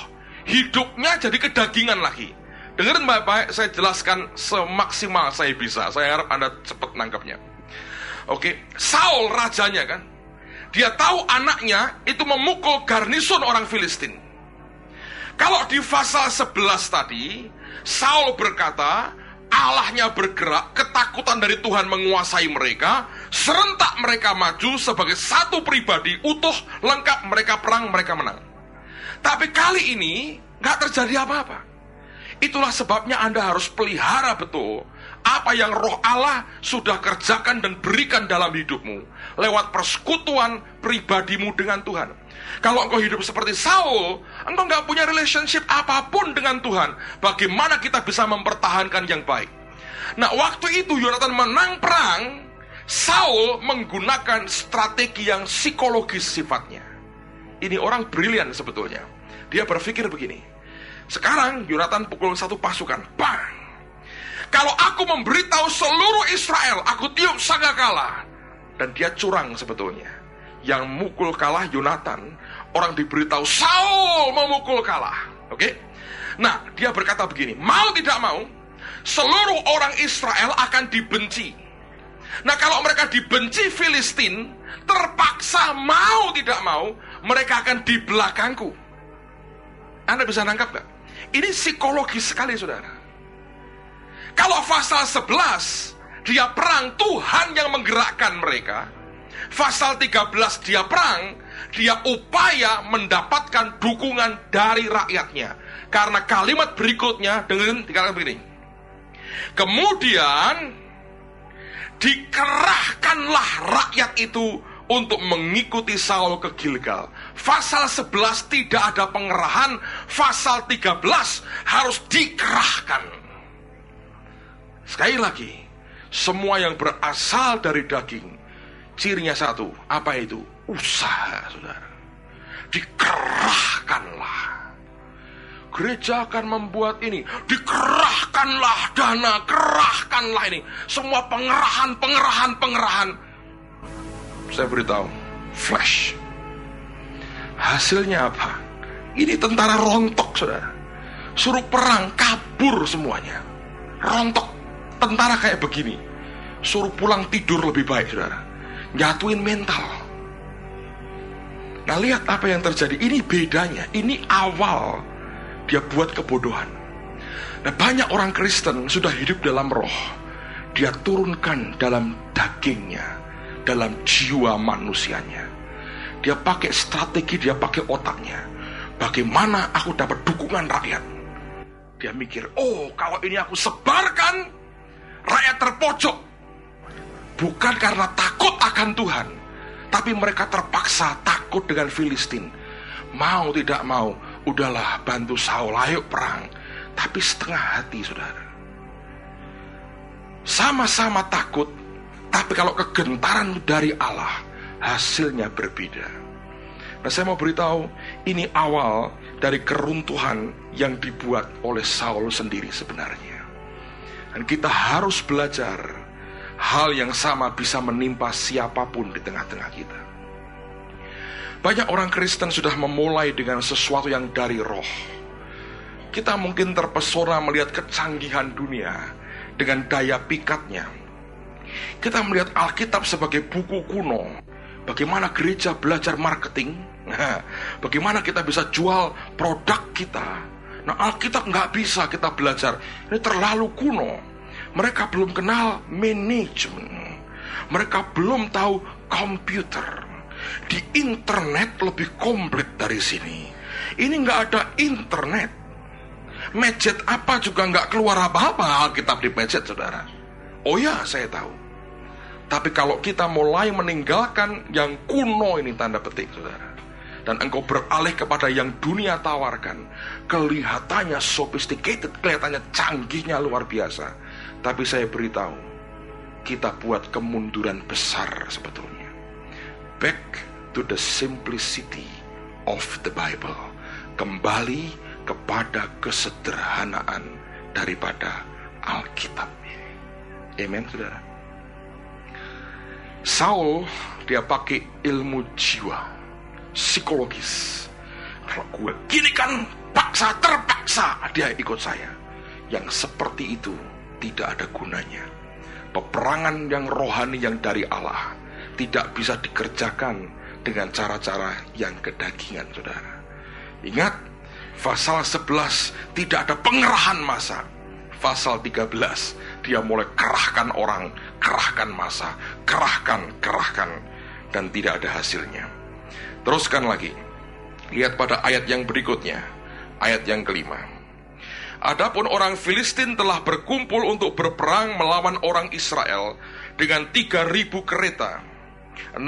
hidupnya jadi kedagingan lagi. Dengerin baik-baik, saya jelaskan semaksimal saya bisa. Saya harap Anda cepat nangkapnya. Oke, Saul rajanya kan, dia tahu anaknya itu memukul garnison orang Filistin. Kalau di pasal 11 tadi, Saul berkata, Allahnya bergerak, ketakutan dari Tuhan menguasai mereka, serentak mereka maju sebagai satu pribadi, utuh, lengkap, mereka perang, mereka menang. Tapi kali ini gak terjadi apa-apa. Itulah sebabnya Anda harus pelihara betul apa yang Roh Allah sudah kerjakan dan berikan dalam hidupmu lewat persekutuan pribadimu dengan Tuhan. Kalau engkau hidup seperti Saul, engkau gak punya relationship apapun dengan Tuhan, bagaimana kita bisa mempertahankan yang baik? Nah, waktu itu Yonatan menang perang, Saul menggunakan strategi yang psikologis sifatnya. Ini orang brilian sebetulnya. Dia berpikir begini, sekarang Yonatan pukul satu pasukan, bang! Kalau aku memberitahu seluruh Israel, aku tiup sangkakala. Dan dia curang sebetulnya. Yang mukul kalah Yonatan, orang diberitahu Saul memukul kalah. Oke? Nah, dia berkata begini, mau tidak mau, seluruh orang Israel akan dibenci. Nah, kalau mereka dibenci Filistin, terpaksa mau tidak mau, mereka akan di belakangku. Anda bisa nangkap gak? Ini psikologis sekali, saudara. Kalau pasal 11, dia perang, Tuhan yang menggerakkan mereka. Pasal 13 dia perang, dia upaya mendapatkan dukungan dari rakyatnya. Karena kalimat berikutnya, dengerin, dikatakan begini. Kemudian, dikerahkanlah rakyat itu untuk mengikuti Saul ke Gilgal. Pasal 11 tidak ada pengerahan, pasal 13 harus dikerahkan. Sekali lagi, semua yang berasal dari daging, cirinya satu, apa itu? Usaha, saudara. Dikerahkanlah. Gereja akan membuat ini, dikerahkanlah dana, kerahkanlah ini. Semua pengerahan. Saya beritahu, flash. Hasilnya apa? Ini tentara rontok, saudara. Suruh perang, kabur semuanya. Rontok. Tentara kayak begini, suruh pulang tidur lebih baik, saudara. Nyatuin mental. Nah, lihat apa yang terjadi. Ini bedanya. Ini awal dia buat kebodohan. Nah, banyak orang Kristen sudah hidup dalam roh. Dia turunkan dalam dagingnya, dalam jiwa manusianya. Dia pakai strategi, dia pakai otaknya. Bagaimana aku dapat dukungan rakyat? Dia mikir, oh kalau ini aku sebarkan, rakyat terpojok. Bukan karena takut akan Tuhan, tapi mereka terpaksa takut dengan Filistin. Mau tidak mau, udahlah bantu Saul, ayo perang. Tapi setengah hati, saudara. Sama-sama takut, tapi kalau kegentaran dari Allah, hasilnya berbeda. Nah, saya mau beritahu, ini awal dari keruntuhan yang dibuat oleh Saul sendiri sebenarnya. Dan kita harus belajar hal yang sama bisa menimpa siapapun di tengah-tengah kita. Banyak orang Kristen sudah memulai dengan sesuatu yang dari roh. Kita mungkin terpesona melihat kecanggihan dunia dengan daya pikatnya. Kita melihat Alkitab sebagai buku kuno. Bagaimana gereja belajar marketing, bagaimana kita bisa jual produk kita. Nah, Alkitab nggak bisa kita belajar, ini terlalu kuno. Mereka belum kenal manajemen, mereka belum tahu komputer. Di internet lebih komplit dari sini. Ini nggak ada internet, Medjet apa juga nggak keluar apa-apa Alkitab di medjet, saudara. Oh ya, saya tahu. Tapi kalau kita mulai meninggalkan yang kuno ini, tanda petik, saudara, dan engkau beralih kepada yang dunia tawarkan, kelihatannya sophisticated, kelihatannya canggihnya luar biasa. Tapi saya beritahu, kita buat kemunduran besar sebetulnya. Back to the simplicity of the Bible. Kembali kepada kesederhanaan daripada Alkitab ini. Amen, saudara. Saul, dia pakai ilmu jiwa, psikologis. Kalau gue gini kan, terpaksa dia ikut saya. Yang seperti itu tidak ada gunanya. Peperangan yang rohani yang dari Allah tidak bisa dikerjakan dengan cara-cara yang kedagingan, saudara. Ingat, pasal 11 tidak ada pengerahan massa. Pasal 13 dia mulai kerahkan orang, kerahkan massa, kerahkan, dan tidak ada hasilnya. Teruskan lagi. Lihat pada ayat yang berikutnya, ayat yang kelima. Adapun orang Filistin telah berkumpul untuk berperang melawan orang Israel dengan 3.000 kereta, 6.000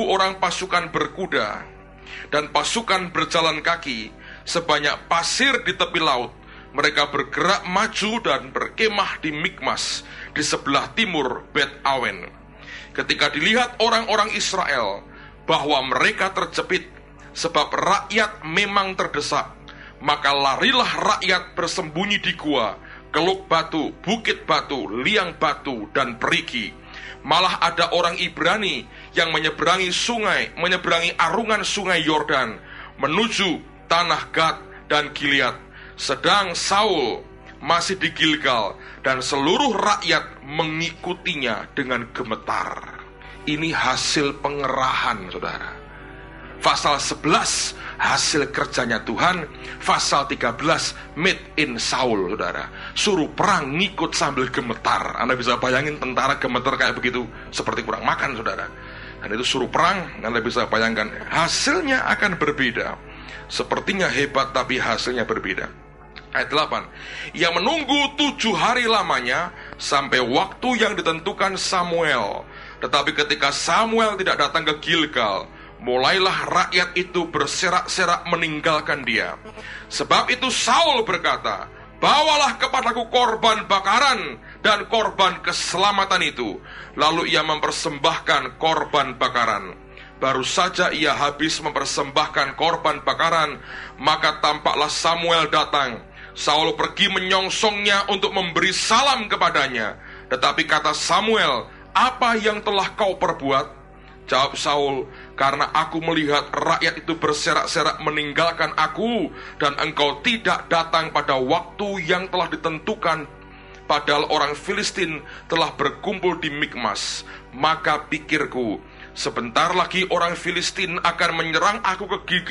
orang pasukan berkuda, dan pasukan berjalan kaki, sebanyak pasir di tepi laut. Mereka bergerak maju dan berkemah di Mikmas, di sebelah timur Bet Awen. Ketika dilihat orang-orang Israel bahwa mereka terjepit, sebab rakyat memang terdesak, maka larilah rakyat bersembunyi di gua, keluk batu, bukit batu, liang batu, dan perigi. Malah ada orang Ibrani yang menyeberangi arungan sungai Yordan, menuju tanah Gad dan Gilead. Sedang Saul masih di Gilgal dan seluruh rakyat mengikutinya dengan gemetar. Ini hasil pengerahan, saudara. Pasal 11 hasil kerjanya Tuhan. Pasal 13 made in Saul, saudara. Suruh perang ngikut sambil gemetar. Anda bisa bayangin tentara gemetar kayak begitu, seperti kurang makan, saudara. Dan itu suruh perang, Anda bisa bayangkan hasilnya akan berbeda. Sepertinya hebat tapi hasilnya berbeda. Ayat 8. Ia menunggu 7 hari lamanya sampai waktu yang ditentukan Samuel. Tetapi ketika Samuel tidak datang ke Gilgal, mulailah rakyat itu berserak-serak meninggalkan dia. Sebab itu Saul berkata, bawalah kepadaku korban bakaran dan korban keselamatan itu. Lalu ia mempersembahkan korban bakaran. Baru saja ia habis mempersembahkan korban bakaran, maka tampaklah Samuel datang. Saul pergi menyongsongnya untuk memberi salam kepadanya. Tetapi kata Samuel, apa yang telah kau perbuat? Jawab Saul, karena aku melihat rakyat itu berserak-serak meninggalkan aku, dan engkau tidak datang pada waktu yang telah ditentukan, padahal orang Filistin telah berkumpul di Mikmas. Maka pikirku, sebentar lagi orang Filistin akan menyerang aku ke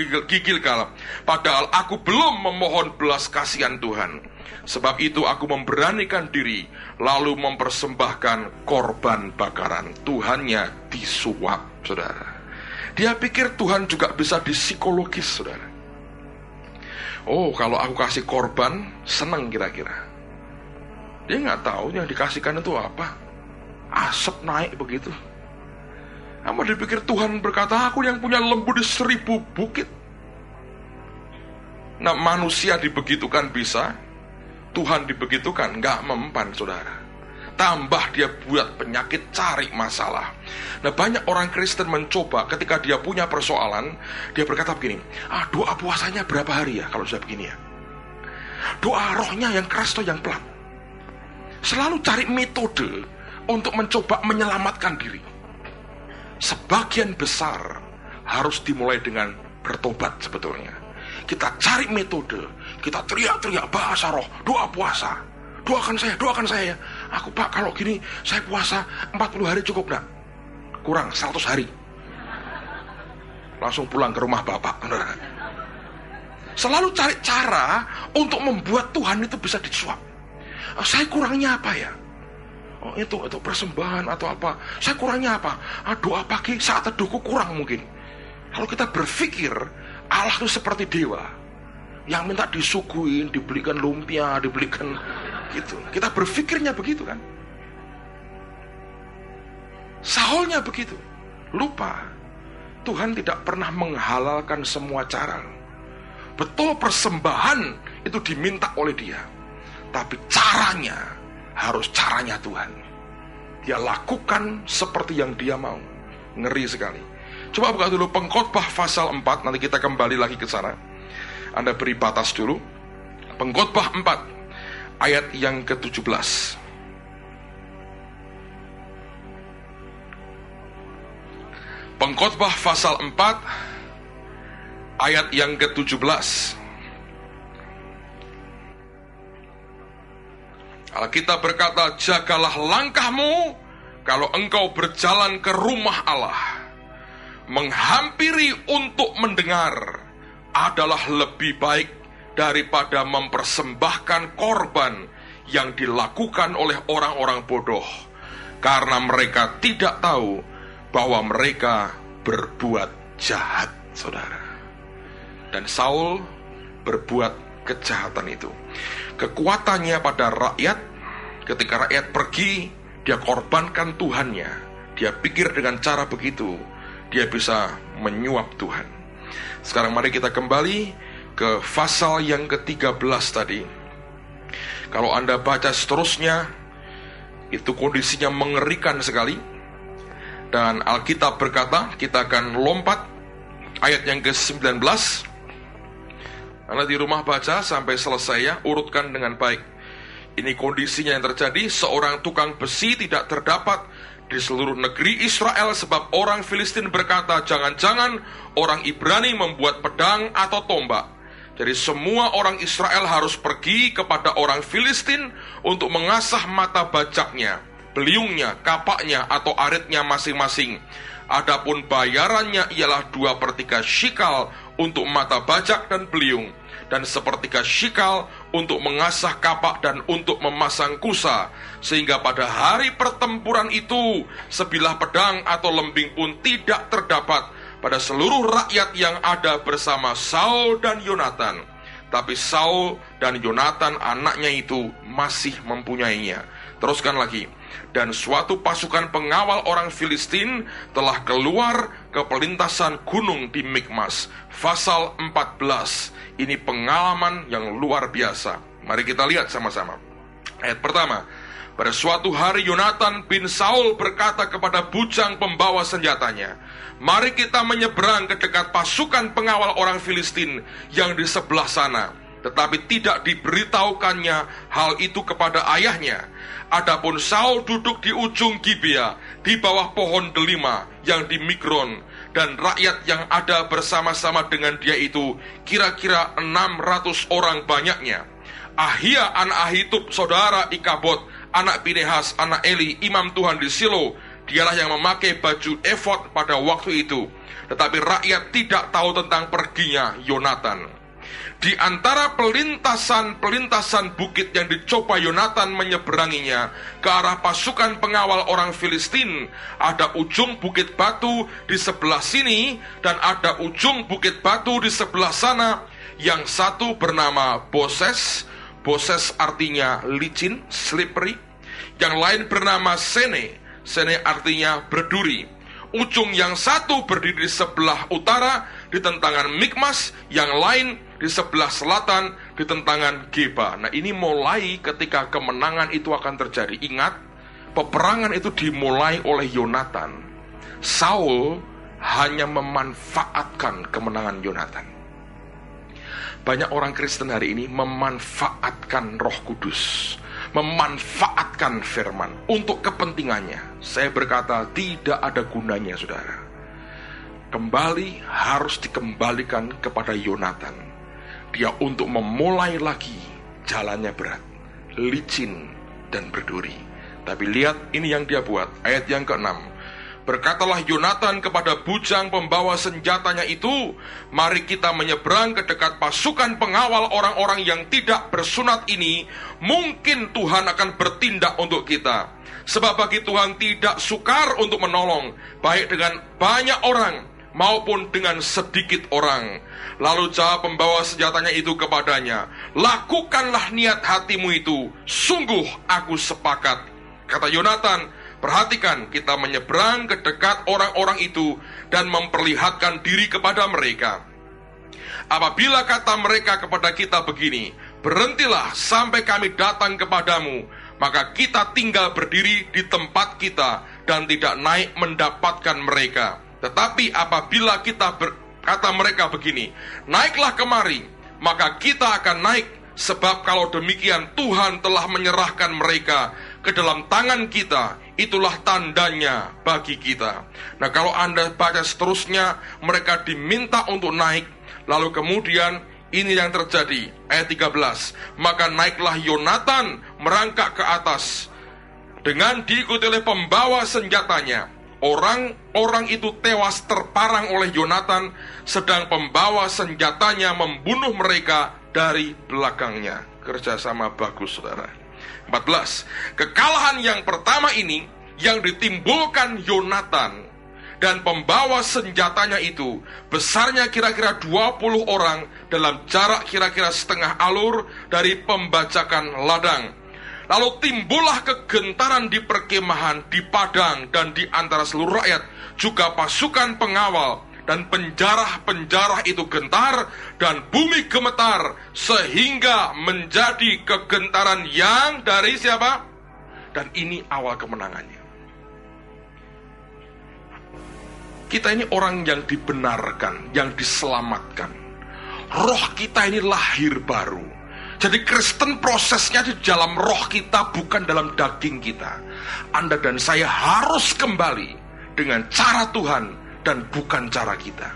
Gilgal, padahal aku belum memohon belas kasihan Tuhan. Sebab itu aku memberanikan diri, lalu mempersembahkan korban bakaran. Tuhannya disuap, saudara. Dia pikir Tuhan juga bisa dipsikologis, saudara. Oh, kalau aku kasih korban, senang kira-kira. Dia nggak tahu yang dikasihkan itu apa. Asap naik begitu. Apa dipikir Tuhan berkata, aku yang punya lembu di 1000 bukit. Nah, manusia dibegitukan bisa, Tuhan dibegitukan, nggak mempan, saudara. Tambah dia buat penyakit, cari masalah. Nah, banyak orang Kristen mencoba ketika dia punya persoalan, dia berkata begini, doa puasanya berapa hari ya kalau sudah begini ya? Doa rohnya yang keras atau yang pelan? Selalu cari metode untuk mencoba menyelamatkan diri. Sebagian besar harus dimulai dengan bertobat sebetulnya. Kita cari metode, kita teriak-teriak bahasa roh, doa puasa. Doakan saya. Aku Pak, kalau gini saya puasa 40 hari cukup enggak? Kurang 100 hari. Langsung pulang ke rumah Bapak. Selalu cari cara untuk membuat Tuhan itu bisa disuap. Saya kurangnya apa ya? Oh, itu persembahan atau apa? Saya kurangnya apa? Doa pagi saat teduhku kurang mungkin. Kalau kita berpikir Allah itu seperti dewa yang minta disuguhin, dibelikan lumpia, dibelikan gitu. Kita berpikirnya begitu kan? Saulnya begitu. Lupa, Tuhan tidak pernah menghalalkan semua cara. Betul, persembahan itu diminta oleh dia, tapi caranya harus caranya Tuhan. Dia lakukan seperti yang dia mau. Ngeri sekali. Coba buka dulu Pengkhotbah pasal 4, nanti kita kembali lagi ke sana. Anda beri batas dulu. Pengkhotbah 4 ayat yang ke-17. Pengkhotbah pasal 4 ayat yang ke-17. Alkitab berkata, jagalah langkahmu kalau engkau berjalan ke rumah Allah. Menghampiri untuk mendengar adalah lebih baik daripada mempersembahkan korban yang dilakukan oleh orang-orang bodoh, karena mereka tidak tahu bahwa mereka berbuat jahat, saudara. Dan Saul berbuat kejahatan itu. Kekuatannya pada rakyat, ketika rakyat pergi, dia korbankan Tuhannya. Dia pikir dengan cara begitu dia bisa menyuap Tuhan. Sekarang mari kita kembali ke pasal yang ke-13 tadi. Kalau Anda baca seterusnya, itu kondisinya mengerikan sekali. Dan Alkitab berkata, kita akan lompat ayat yang ke-19. Anda di rumah baca sampai selesai ya, urutkan dengan baik. Ini kondisinya yang terjadi, seorang tukang besi tidak terdapat di seluruh negeri Israel, sebab orang Filistin berkata, jangan-jangan orang Ibrani membuat pedang atau tombak. Jadi semua orang Israel harus pergi kepada orang Filistin untuk mengasah mata bajaknya, beliungnya, kapaknya atau aritnya masing-masing. Adapun bayarannya ialah 2/3 shikal untuk mata bajak dan beliung, dan 1/3 shikal untuk mengasah kapak dan untuk memasang kusa, sehingga pada hari pertempuran itu sebilah pedang atau lembing pun tidak terdapat pada seluruh rakyat yang ada bersama Saul dan Yonatan. Tapi Saul dan Yonatan anaknya itu masih mempunyainya. Teruskan lagi. Dan suatu pasukan pengawal orang Filistin telah keluar ke pelintasan gunung di Mikmas. Pasal 14. Ini pengalaman yang luar biasa. Mari kita lihat sama-sama. Ayat pertama. Pada suatu hari Yonatan bin Saul berkata kepada bujang pembawa senjatanya, mari kita menyeberang ke dekat pasukan pengawal orang Filistin yang di sebelah sana. tetapi tidak diberitahukannya hal itu kepada ayahnya. Adapun Saul duduk di ujung Gibea, di bawah pohon delima yang di Migron, dan rakyat yang ada bersama-sama dengan dia itu kira-kira 600 orang banyaknya. Ahia anak Ahitub, saudara Ikabod, anak Pinehas, anak Eli, imam Tuhan di Silo, dialah yang memakai baju efod pada waktu itu. Tetapi rakyat tidak tahu tentang perginya Yonatan. Di antara pelintasan bukit yang dicoba Yonatan menyeberanginya ke arah pasukan pengawal orang Filistin, ada ujung bukit batu di sebelah sini dan ada ujung bukit batu di sebelah sana. Yang satu bernama Boses, Boses artinya licin, slippery. Yang lain bernama Sene, Sene artinya berduri. Ujung yang satu berdiri di sebelah utara di tentangan Mikmas, yang lain di sebelah selatan di tentangan Geba. Nah, ini mulai ketika kemenangan itu akan terjadi. Ingat, peperangan itu dimulai oleh Yonatan. Saul hanya memanfaatkan kemenangan Yonatan. Banyak orang Kristen hari ini memanfaatkan Roh Kudus, memanfaatkan firman untuk kepentingannya. Saya berkata, tidak ada gunanya, saudara. Kembali harus dikembalikan kepada Yonatan. Dia untuk memulai lagi jalannya berat, licin dan berduri. Tapi lihat ini yang dia buat, ayat yang ke-6. Berkatalah Yonatan kepada bujang pembawa senjatanya itu, mari kita menyeberang ke dekat pasukan pengawal orang-orang yang tidak bersunat ini. Mungkin Tuhan akan bertindak untuk kita. Sebab bagi Tuhan tidak sukar untuk menolong, baik dengan banyak orang maupun dengan sedikit orang. Lalu jawab pembawa senjatanya itu kepadanya, lakukanlah niat hatimu itu, sungguh aku sepakat. Kata Yonatan, perhatikan, kita menyeberang ke dekat orang-orang itu dan memperlihatkan diri kepada mereka. Apabila kata mereka kepada kita begini, berhentilah sampai kami datang kepadamu, maka kita tinggal berdiri di tempat kita dan tidak naik mendapatkan mereka. Tetapi apabila kata mereka begini, naiklah kemari, maka kita akan naik, sebab kalau demikian Tuhan telah menyerahkan mereka ke dalam tangan kita. Itulah tandanya bagi kita. Nah, kalau Anda baca seterusnya, mereka diminta untuk naik. Lalu kemudian ini yang terjadi, ayat 13. Maka naiklah Yonatan merangkak ke atas dengan diikuti oleh pembawa senjatanya. Orang-orang itu tewas terparang oleh Yonatan, sedang pembawa senjatanya membunuh mereka dari belakangnya. Kerjasama bagus, saudara. 14. Kekalahan yang pertama ini yang ditimbulkan Yonatan dan pembawa senjatanya itu besarnya kira-kira 20 orang dalam jarak kira-kira setengah alur dari pembajakan ladang. Lalu timbullah kegentaran di perkemahan, di padang, dan di antara seluruh rakyat. Juga pasukan pengawal dan penjarah-penjarah itu gentar, dan bumi gemetar, sehingga menjadi kegentaran yang dari siapa? Dan ini awal kemenangannya. Kita ini orang yang dibenarkan, yang diselamatkan. Roh kita ini lahir baru. Jadi Kristen prosesnya di dalam roh kita, bukan dalam daging kita. Anda dan saya harus kembali dengan cara Tuhan dan bukan cara kita.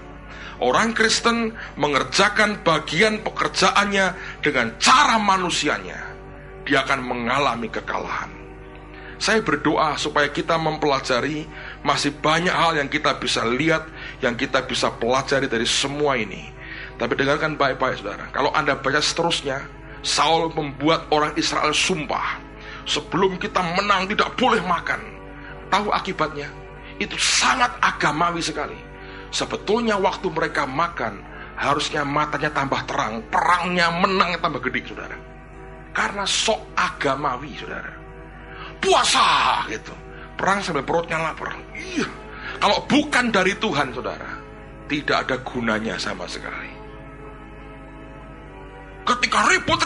Orang Kristen mengerjakan bagian pekerjaannya dengan cara manusianya. Dia akan mengalami kekalahan. Saya berdoa supaya kita mempelajari, masih banyak hal yang kita bisa lihat, yang kita bisa pelajari dari semua ini. Tapi dengarkan baik-baik, saudara. Kalau Anda baca seterusnya, Saul membuat orang Israel sumpah, sebelum kita menang tidak boleh makan. Tahu akibatnya? Itu sangat agamawi sekali. Sebetulnya waktu mereka makan, harusnya matanya tambah terang, perangnya menang tambah gede, saudara. Karena sok agamawi, saudara. Puasa gitu, perang sampai perutnya lapar. Iya. Kalau bukan dari Tuhan, saudara, tidak ada gunanya sama sekali. Ketika ribut,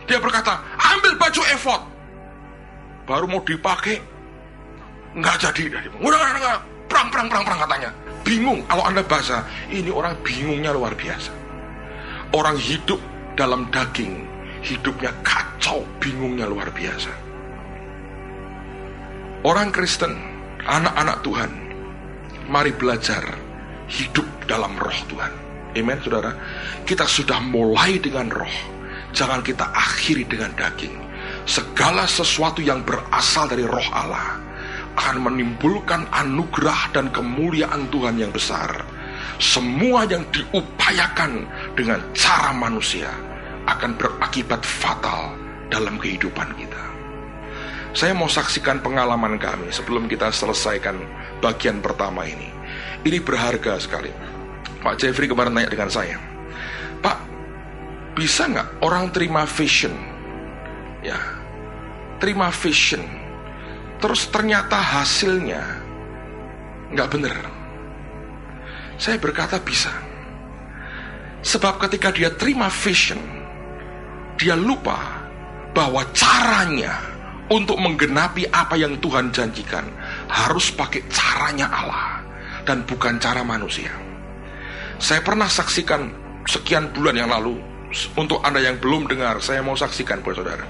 dia berkata, ambil baju efod. Baru mau dipakai, nggak jadi. Udah, perang katanya. Bingung. Kalau Anda baca, ini orang bingungnya luar biasa. Orang hidup dalam daging, hidupnya kacau, bingungnya luar biasa. Orang Kristen, anak-anak Tuhan, mari belajar hidup dalam roh Tuhan. Amen, saudara. Kita sudah mulai dengan roh, jangan kita akhiri dengan daging. Segala sesuatu yang berasal dari roh Allah akan menimbulkan anugerah dan kemuliaan Tuhan yang besar. Semua yang diupayakan dengan cara manusia akan berakibat fatal dalam kehidupan kita. Saya mau saksikan pengalaman kami sebelum kita selesaikan bagian pertama ini. Ini berharga sekali. Pak Jeffrey kemarin tanya dengan saya, Pak, bisa nggak orang terima vision? Ya, terima vision, terus ternyata hasilnya nggak benar. Saya berkata bisa. Sebab ketika dia terima vision, dia lupa bahwa caranya untuk menggenapi apa yang Tuhan janjikan harus pakai caranya Allah dan bukan cara manusia. Saya pernah saksikan sekian bulan yang lalu. Untuk Anda yang belum dengar, saya mau saksikan buat saudara.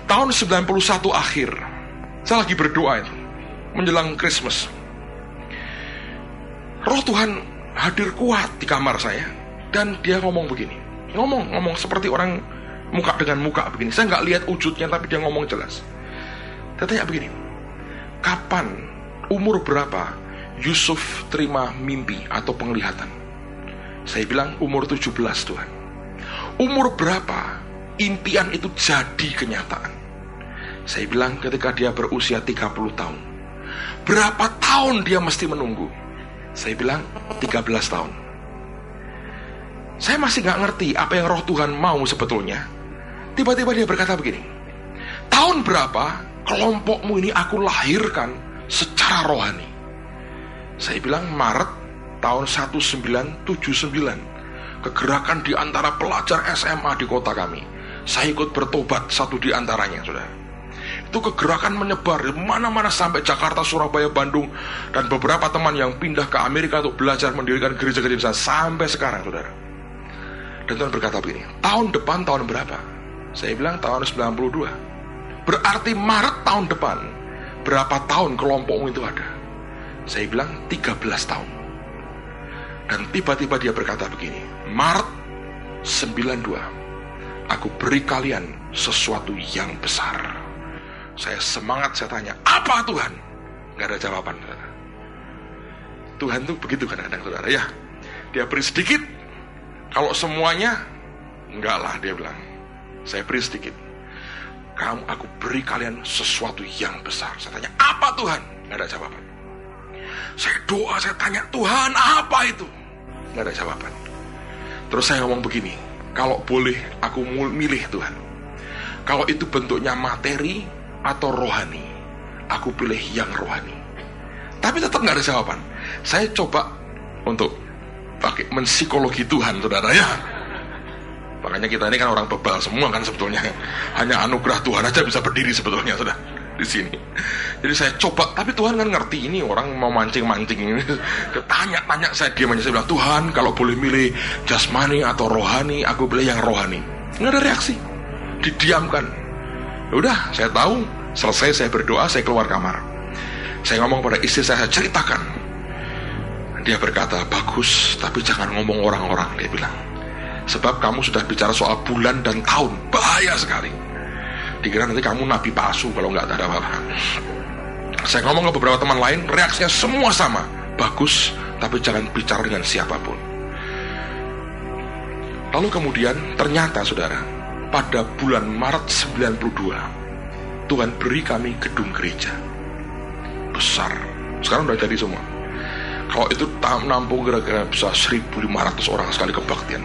Tahun 91 akhir, saya lagi berdoa itu menjelang Christmas. Roh Tuhan hadir kuat di kamar saya, dan dia ngomong begini, ngomong seperti orang muka dengan muka begini. Saya nggak lihat wujudnya, tapi dia ngomong jelas. Dia tanya begini, kapan, umur berapa Yusuf terima mimpi atau penglihatan? Saya bilang umur 17 Tuhan. Umur berapa impian itu jadi kenyataan? Saya bilang ketika dia berusia 30 tahun. Berapa tahun dia mesti menunggu? Saya bilang 13 tahun. Saya masih gak ngerti apa yang roh Tuhan mau sebetulnya. Tiba-tiba dia berkata begini, tahun berapa kelompokmu ini aku lahirkan secara rohani? Saya bilang Maret tahun 1979. Kegerakan di antara pelajar SMA di kota kami. Saya ikut bertobat satu di antaranya, saudara. Itu kegerakan menyebar di mana-mana sampai Jakarta, Surabaya, Bandung, dan beberapa teman yang pindah ke Amerika untuk belajar mendirikan gereja-gereja sampai sekarang, saudara. Dan Tuhan berkata begini, tahun depan tahun berapa? Saya bilang tahun 92. Berarti Maret tahun depan, berapa tahun kelompokmu itu ada? Saya bilang 13 tahun. Dan tiba-tiba dia berkata begini, Maret 92, aku beri kalian sesuatu yang besar. Saya semangat, saya tanya, apa Tuhan? Gak ada jawaban, saudara. Tuhan tuh begitu kadang-kadang, saudara, ya. Dia beri sedikit, kalau semuanya, enggak lah, dia bilang. Saya beri sedikit. Aku beri kalian sesuatu yang besar. Saya tanya, apa Tuhan? Gak ada jawaban. Saya doa, saya tanya, Tuhan apa itu? Gak ada jawaban. Terus saya ngomong begini, kalau boleh aku milih Tuhan, kalau itu bentuknya materi atau rohani, aku pilih yang rohani. Tapi tetap gak ada jawaban. Saya coba untuk pakai menpsikologi Tuhan, saudara, ya. Makanya kita ini kan orang bebal semua kan sebetulnya. Hanya anugerah Tuhan aja bisa berdiri sebetulnya, saudara, di sini. Jadi saya coba, tapi Tuhan kan ngerti ini orang mau mancing-mancing ini. Tanya-tanya, saya diam aja, saya bilang, Tuhan kalau boleh milih jasmani atau rohani, aku pilih yang rohani. Nggak ada reaksi, didiamkan. Udah, saya tahu. Selesai saya berdoa, saya keluar kamar. Saya ngomong pada istri saya ceritakan. Dia berkata, bagus, tapi jangan ngomong orang-orang, dia bilang. Sebab kamu sudah bicara soal bulan dan tahun, bahaya sekali. Dikira nanti kamu nabi palsu kalau nggak ada apa-apa. Saya ngomong ke beberapa teman lain, reaksinya semua sama. Bagus, tapi jangan bicara dengan siapapun. Lalu kemudian ternyata, saudara, pada bulan Maret 92, Tuhan beri kami gedung gereja besar. Sekarang udah jadi semua. Kalau itu nampung kira-kira bisa 1.500 orang sekali kebaktian.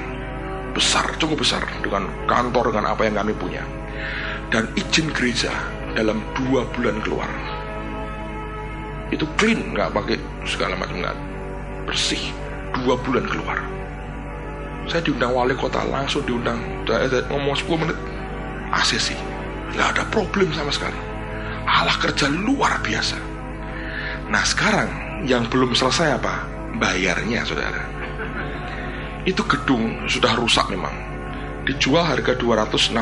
Besar, cukup besar, dengan kantor, dengan apa yang kami punya. Dan izin gereja dalam 2 bulan keluar. Itu clean, nggak pakai segala macam, nggak, bersih. 2 bulan keluar. Saya diundang wali kota, langsung diundang, ngomong 10 menit, ACC, nggak ada problem sama sekali. Allah kerja luar biasa. Nah sekarang yang belum selesai apa? Bayarnya, saudara. Itu gedung sudah rusak memang. dijual harga 265.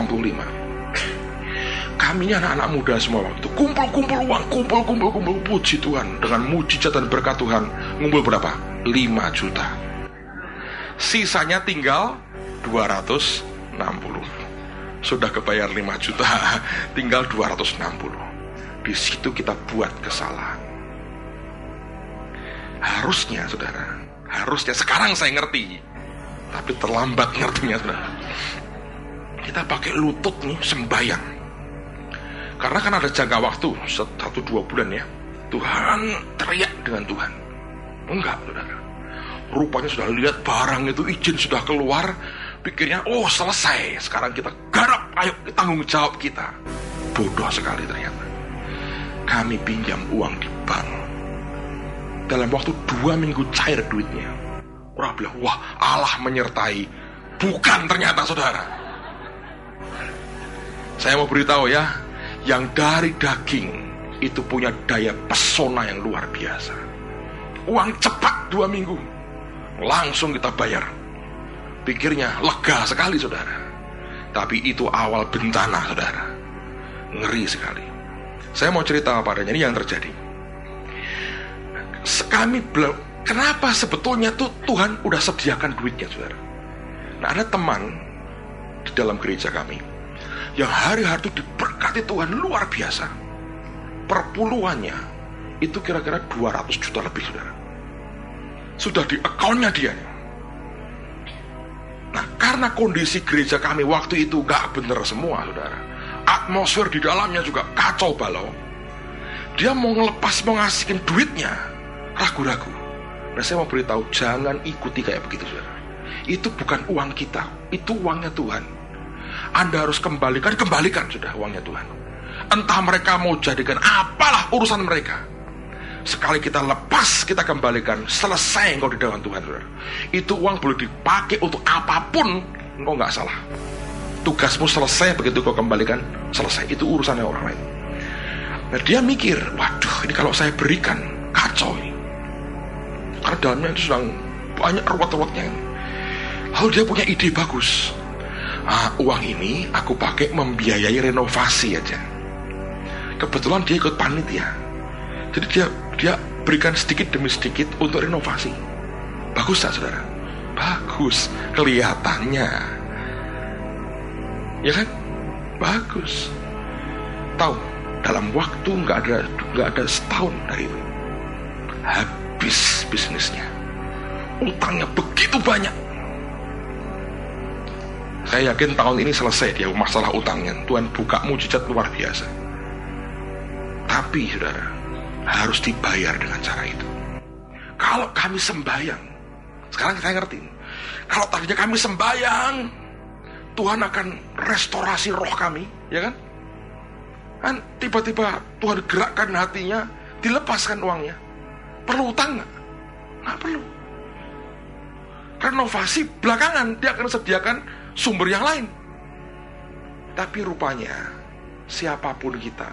Kami ini anak-anak muda semua waktu kumpul uang, kumpul, puji Tuhan. Dengan mujizat dan berkat Tuhan, ngumpul berapa? 5 juta. Sisanya tinggal 260. Sudah kebayar 5 juta, tinggal 260. Di situ kita buat kesalahan. Harusnya saudara, sekarang saya ngerti, tapi terlambat ngertinya saudara. Kita pakai lutut nih sembahyang. Karena kan ada jangka waktu 1-2 bulan ya. Tuhan, teriak dengan Tuhan. Enggak saudara, rupanya sudah lihat barang itu, izin sudah keluar. Pikirnya, oh selesai, sekarang kita garap, ayo tanggung jawab kita. Bodoh sekali ternyata. Kami pinjam uang di bank, dalam waktu 2 minggu cair duitnya. Orang bilang, wah Allah menyertai. Bukan ternyata saudara. Saya mau beritahu ya, yang dari daging itu punya daya pesona yang luar biasa. Uang cepat 2 minggu, langsung kita bayar. Pikirnya lega sekali saudara. Tapi itu awal bencana saudara. Ngeri sekali. Saya mau cerita padanya ini yang terjadi. Kami belum, kenapa sebetulnya tuh Tuhan udah sediakan duitnya saudara. Nah ada teman di dalam gereja kami yang hari-hari itu diberkati Tuhan luar biasa. Perpuluhannya itu kira-kira 200 juta lebih saudara. Sudah di akunnya dia. Nah karena kondisi gereja kami waktu itu gak bener semua saudara, atmosfer di dalamnya juga kacau balau. Dia mau ngelepas, mau ngasihin duitnya, ragu-ragu. Nah saya mau beritahu, jangan ikuti kayak begitu saudara. Itu bukan uang kita, itu uangnya Tuhan. Anda harus kembalikan sudah uangnya Tuhan. Entah mereka mau jadikan apalah urusan mereka. Sekali kita lepas, kita kembalikan, selesai engkau di dalam Tuhan saudara. Itu uang boleh dipakai untuk apapun, engkau gak salah. Tugasmu selesai, begitu kau kembalikan, selesai. Itu urusannya orang lain. Nah dia mikir, waduh ini kalau saya berikan, kacau ini. Karena dalamnya itu sedang banyak ruwet-ruwetnya. Lalu dia punya ide bagus. Uang ini aku pakai membiayai renovasi aja. Kebetulan dia ikut panitia. Jadi dia berikan sedikit demi sedikit untuk renovasi. Bagus tak saudara? Bagus kelihatannya. Ya kan? Bagus. Tahu, dalam waktu nggak ada setahun dari itu, habis bisnisnya. Utangnya begitu banyak. Saya yakin tahun ini selesai dia masalah utangnya. Tuhan buka mujizat luar biasa. Tapi saudara, harus dibayar dengan cara itu. Kalau kami sembahyang, sekarang saya ngerti, kalau tadinya kami sembahyang, Tuhan akan restorasi roh kami, ya kan? Kan tiba-tiba Tuhan gerakkan hatinya, dilepaskan uangnya. Perlu utang nggak? Nggak perlu. Renovasi belakangan dia akan sediakan sumber yang lain. Tapi rupanya siapapun kita,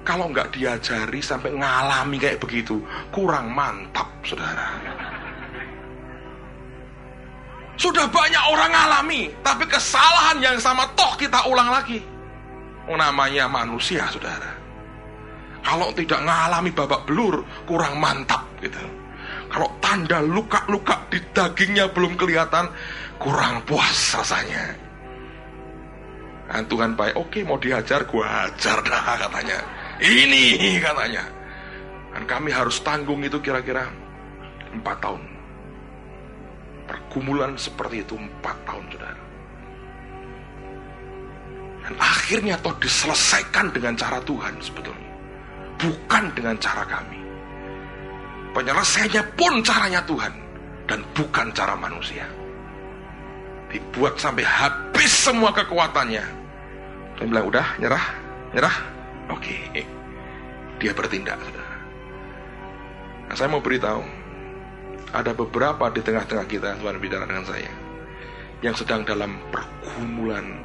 kalau nggak diajari sampai ngalami kayak begitu, kurang mantap saudara. Sudah banyak orang ngalami, tapi kesalahan yang sama toh kita ulang lagi. Namanya manusia saudara. Kalau tidak ngalami babak belur, kurang mantap gitu. Kalau tanda luka-luka di dagingnya belum kelihatan, kurang puas rasanya. Nah, Tuhan baik, oke mau dihajar, gua hajar dah katanya. Ini katanya. Dan kami harus tanggung itu kira-kira 4 tahun. Pergumulan seperti itu 4 tahun saudara. Dan akhirnya toh diselesaikan dengan cara Tuhan sebetulnya, bukan dengan cara kami. Penyelesaiannya pun caranya Tuhan dan bukan cara manusia. Dibuat sampai habis semua kekuatannya. Dia bilang udah nyerah. Oke, dia bertindak saudara. Nah, saya mau beritahu, ada beberapa di tengah-tengah kita, Tuhan bicara dengan saya, yang sedang dalam pergumulan.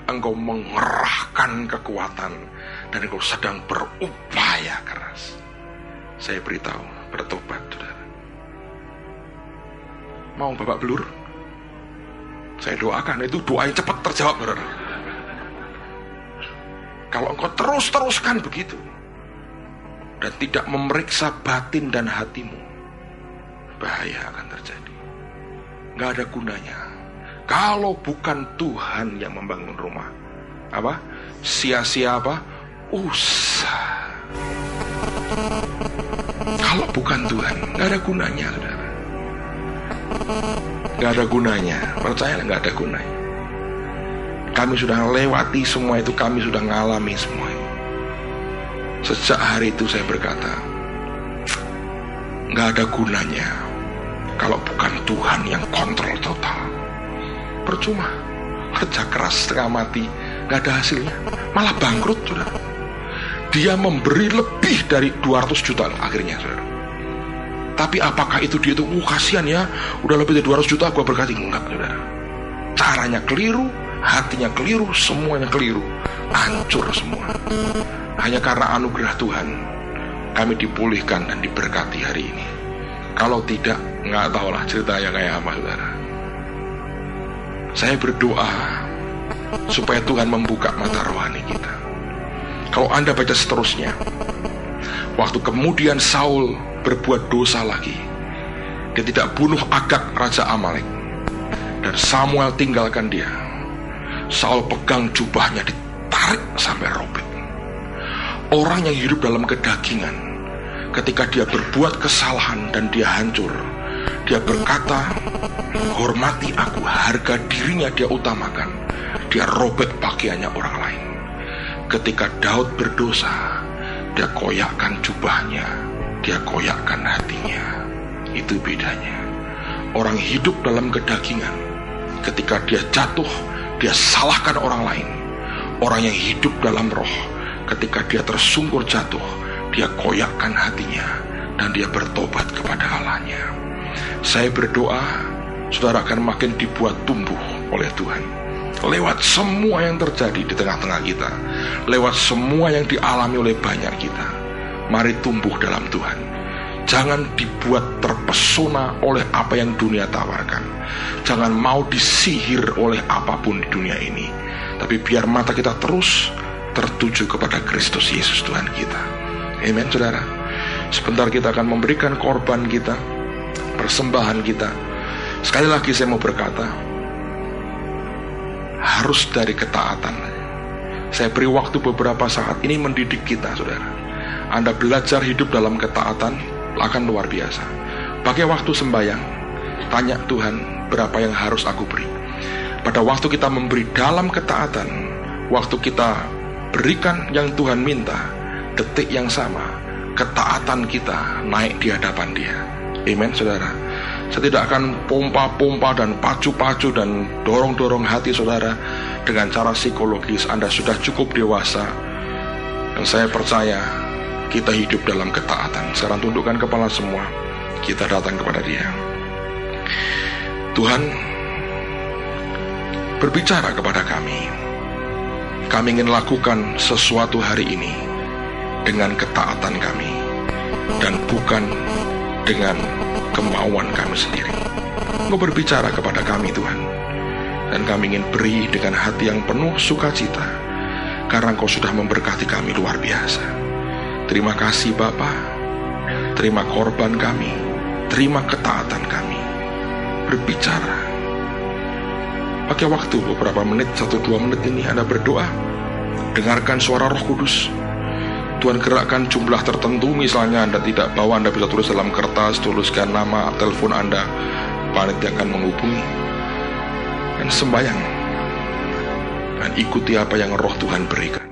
Engkau mengerahkan kekuatan dan engkau sedang berupaya keras. Saya beritahu, bertobat saudara. Mau babak belur? Saya doakan itu doa yang cepat terjawab, saudara. Kalau engkau terus-teruskan begitu dan tidak memeriksa batin dan hatimu, bahaya akan terjadi. Gak ada gunanya. Kalau bukan Tuhan yang membangun rumah, apa? Sia-sia apa? Usaha. Kalau bukan Tuhan, gak ada gunanya, saudara. Gak ada gunanya. Percaya gak ada gunanya. Kami sudah lewati semua itu, kami sudah ngalami semua itu. Sejak hari itu saya berkata, gak ada gunanya kalau bukan Tuhan yang kontrol total. Percuma, kerja keras setengah mati, gak ada hasilnya, malah bangkrut, saudara. Dia memberi lebih dari 200 juta akhirnya, saudara. Tapi apakah itu dia itu, kasihan ya, udah lebih dari 200 juta gua berkati? Enggak, saudara. Caranya keliru, hatinya keliru, semuanya keliru, hancur semua. Hanya karena anugerah Tuhan kami dipulihkan dan diberkati hari ini. Kalau tidak, nggak tahulah ceritanya kayak apa, saudara. Saya berdoa supaya Tuhan membuka mata rohani kita. Kalau Anda baca seterusnya, waktu kemudian Saul berbuat dosa lagi, dia tidak bunuh Agag raja Amalek, dan Samuel tinggalkan dia. Saul pegang jubahnya, ditarik sampai robek. Orang yang hidup dalam kedagingan, ketika dia berbuat kesalahan dan dia hancur, dia berkata, hormati aku, harga dirinya dia utamakan. Dia robek pakaiannya orang lain. Ketika Daud berdosa, dia koyakkan jubahnya, dia koyakkan hatinya. Itu bedanya. Orang hidup dalam kedagingan, ketika dia jatuh, dia salahkan orang lain. Orang yang hidup dalam roh, ketika dia tersungkur jatuh, dia koyakkan hatinya dan dia bertobat kepada Allahnya. Saya berdoa, saudara akan makin dibuat tumbuh oleh Tuhan. Lewat semua yang terjadi di tengah-tengah kita, lewat semua yang dialami oleh banyak kita, mari tumbuh dalam Tuhan. Jangan dibuat terpesona oleh apa yang dunia tawarkan. Jangan mau disihir oleh apapun di dunia ini. Tapi biar mata kita terus tertuju kepada Kristus Yesus Tuhan kita. Amen, saudara. Sebentar kita akan memberikan korban kita, persembahan kita. Sekali lagi saya mau berkata, harus dari ketaatan. Saya beri waktu beberapa saat ini mendidik kita, saudara. Anda belajar hidup dalam ketaatan akan luar biasa. Pakai waktu sembahyang, tanya Tuhan, berapa yang harus aku beri. Pada waktu kita memberi dalam ketaatan, waktu kita berikan yang Tuhan minta, detik yang sama, ketaatan kita naik di hadapan Dia. Amen, saudara. Saya tidak akan pompa-pompa dan pacu-pacu dan dorong-dorong hati saudara dengan cara psikologis. Anda sudah cukup dewasa, dan saya percaya kita hidup dalam ketaatan. Sekarang tundukkan kepala semua, kita datang kepada Dia. Tuhan, berbicara kepada kami. Kami ingin lakukan sesuatu hari ini dengan ketaatan kami, dan bukan dengan kemauan kami sendiri. Engkau berbicara kepada kami, Tuhan, dan kami ingin beri dengan hati yang penuh sukacita, karena Engkau sudah memberkati kami luar biasa. Terima kasih Bapa. Terima korban kami, terima ketaatan kami. Berbicara. Pakai waktu beberapa menit, 1-2 menit ini Anda berdoa. Dengarkan suara Roh Kudus. Tuhan gerakkan jumlah tertentu. Misalnya Anda tidak bawa, Anda bisa tulis dalam kertas, tuliskan nama, telepon Anda, panitia akan menghubungi. Dan sembahyang, dan ikuti apa yang Roh Tuhan berikan.